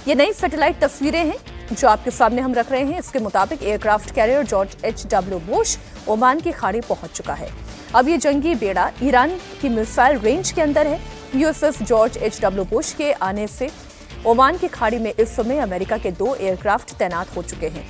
Speaker 1: ये नई सैटेलाइट तस्वीरें हैं जो आपके सामने हम रख रहे हैं। इसके मुताबिक aircraft carrier George H.W. Bush Oman की खाड़ी पहुंच चुका है। अब ये जंगी बेड़ा ईरान की मिसाइल रेंज के अंदर है। USS George H.W. बुश के आने से ओमान की खाड़ी में इस समय अमेरिका के 2 एयरक्राफ्ट तैनात हो चुके हैं।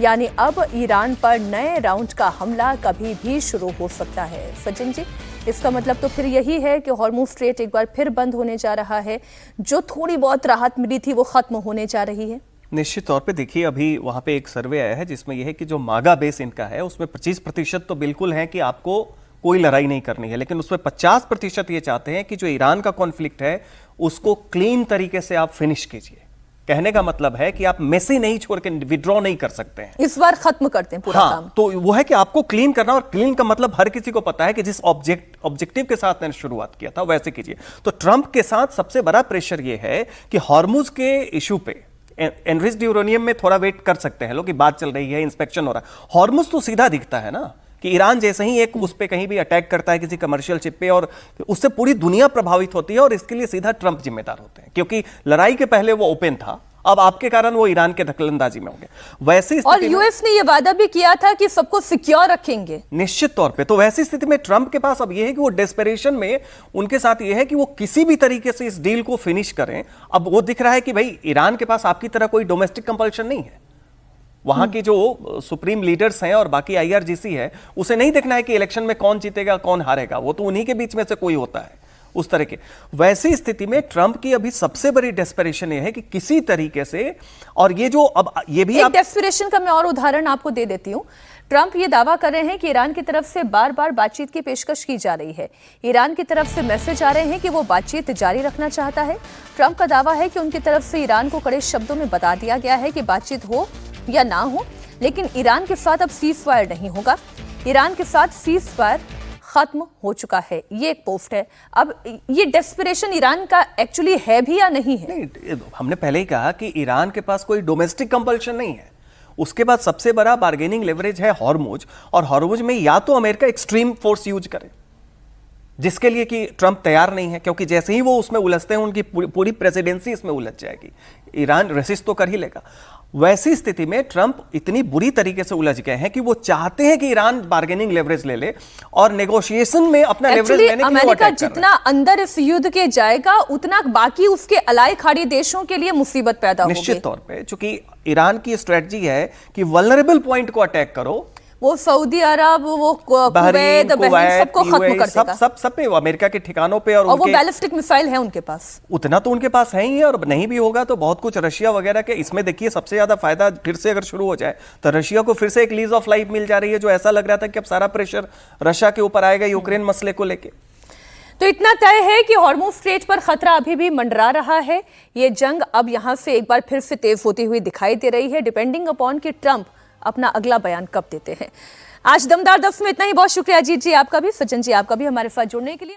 Speaker 1: यानी अब ईरान पर नए राउंड का हमला कभी भी शुरू हो सकता है। सचिन जी, इसका मतलब तो फिर यही है कि हॉर्मुज़ स्ट्रेट एक बार फिर बंद होने जा रहा है, जो थोड़ी बहुत राहत मिली थी वो खत्म होने जा रही है।
Speaker 7: निश्चित तौर पे देखिए, अभी वहाँ पे एक सर्वे आया है जिसमें यह है कि जो मागा बेस इनका है उसमें 25% तो बिल्कुल है कि आपको कोई लड़ाई नहीं करनी है, लेकिन उसमें 50% ये चाहते हैं कि जो ईरान का कॉन्फ्लिक्ट है उसको क्लीन तरीके से आप फिनिश कीजिए। कहने का मतलब है कि आप मेसी नहीं छोड़ के विड्रॉ नहीं कर सकते हैं,
Speaker 1: इस बार खत्म करते हैं पूरा काम।
Speaker 7: तो वो है कि आपको क्लीन करना, और क्लीन का मतलब हर किसी को पता है कि जिस ऑब्जेक्टिव के साथ मैंने शुरुआत किया था वैसे कीजिए। तो ट्रंप के साथ सबसे बड़ा प्रेशर ये है कि हॉर्मुज के इशू पे एनरिच्ड यूरेनियम में थोड़ा वेट कर सकते हैं लोग, की बात चल रही है, इंस्पेक्शन हो रहा है। हॉर्मुज तो सीधा दिखता है ना कि ईरान जैसे ही एक उस पे कहीं भी अटैक करता है किसी कमर्शियल शिप पे, और उससे पूरी दुनिया प्रभावित होती है, और इसके लिए सीधा ट्रंप जिम्मेदार होते हैं, क्योंकि लड़ाई के पहले वो ओपन था, अब आपके कारण वो ईरान के दखलंदाजी में होंगे। वैसी
Speaker 1: और यूएस ने ये वादा भी किया था कि सबको सिक्योर रखेंगे
Speaker 7: निश्चित तौर पे। तो वैसी स्थिति में ट्रंप के पास अब ये है कि वो डेस्परेशन में उनके साथ ये है कि वो किसी भी तरीके से इस डील को फिनिश करें। अब वो दिख रहा है कि भाई ईरान के पास आपकी तरह कोई डोमेस्टिक कंपल्शन नहीं है, वहां की जो सुप्रीम लीडर्स हैं और बाकी IRGC है, उसे नहीं देखना है कि इलेक्शन में कौन जीतेगा कौन हारेगा, वो तो उन्हीं के बीच में से कोई होता है उस तरह के। वैसी स्थिति में ट्रंप की अभी सबसे बड़ी डेस्परेशन ये है कि किसी तरीके से, और ये जो अब ये भी
Speaker 1: एक डेस्परेशन का मैं और उदाहरण आपको दे देती हूं। ट्रंप ये दावा कर रहे हैं कि ईरान की तरफ से बार बार बातचीत की पेशकश की जा रही है। ईरान की तरफ से मैसेज आ रहे हैं कि वो बातचीत जारी रखना चाहता है। ट्रंप का दावा है कि उनकी तरफ से ईरान को कड़े शब्दों में बता दिया गया है कि बातचीत हो या ना हो, लेकिन ईरान के साथ अब सीज फायर नहीं होगा। ईरान के साथ सीज फायर खत्म हो चुका है, ये एक पोस्ट है। अब ये डेस्परेशन ईरान का एक्चुअली है भी या नहीं है?
Speaker 7: नहीं, हमने पहले ही कहा कि ईरान के पास कोई डोमेस्टिक कंपल्शन नहीं है। उसके बाद सबसे बड़ा बार्गेनिंग लेवरेज है हॉर्मुज, और हॉर्मुज में या तो अमेरिका एक्सट्रीम फोर्स यूज करे, जिसके लिए कि ट्रंप तैयार नहीं है, क्योंकि जैसे ही वो उसमें उलझते हैं उनकी पूरी प्रेसिडेंसी इसमें उलझ जाएगी। ईरान रेसिस्ट तो कर ही लेगा। वैसी स्थिति में ट्रंप इतनी बुरी तरीके से उलझ गए हैं कि वो चाहते हैं कि ईरान बार्गेनिंग लेवरेज ले ले और नेगोशिएशन में अपना लेवरेज लेने के लिए
Speaker 1: अमेरिका जितना अंदर इस युद्ध के जाएगा उतना बाकी उसके अलाय खाड़ी देशों के लिए मुसीबत पैदा होगी।
Speaker 7: निश्चित तौर पे, चूंकि ईरान की स्ट्रेटजी है कि वल्नरेबल पॉइंट को अटैक करो,
Speaker 1: वो सऊदी अरब, वो कुवैत, बहरीन, सबको खत्म कर देगा।
Speaker 7: सब पे, अमेरिका के ठिकानों पे, और
Speaker 1: वो बैलिस्टिक मिसाइल है उनके पास,
Speaker 7: उतना तो उनके पास है ही है, और नहीं भी होगा तो बहुत कुछ रशिया वगैरह के। इसमें देखिए सबसे ज्यादा फायदा फिर से अगर शुरू हो जाए तो रशिया को फिर से एक लीज ऑफ लाइफ मिल जा रही है, जो ऐसा लग रहा था कि अब सारा प्रेशर रशिया के ऊपर आएगा यूक्रेन मसले को लेके।
Speaker 1: तो इतना तय है कि हॉर्मुज़ स्ट्रेट पर खतरा अभी भी मंडरा रहा है। ये जंग अब यहां से एक बार फिर से तेज होती हुई दिखाई दे रही है, डिपेंडिंग अपॉन कि ट्रंप अपना अगला बयान कब देते हैं। आज दमदार 10 में इतना ही। बहुत शुक्रिया अजीत जी आपका भी, सचिन जी आपका भी हमारे साथ जुड़ने के लिए।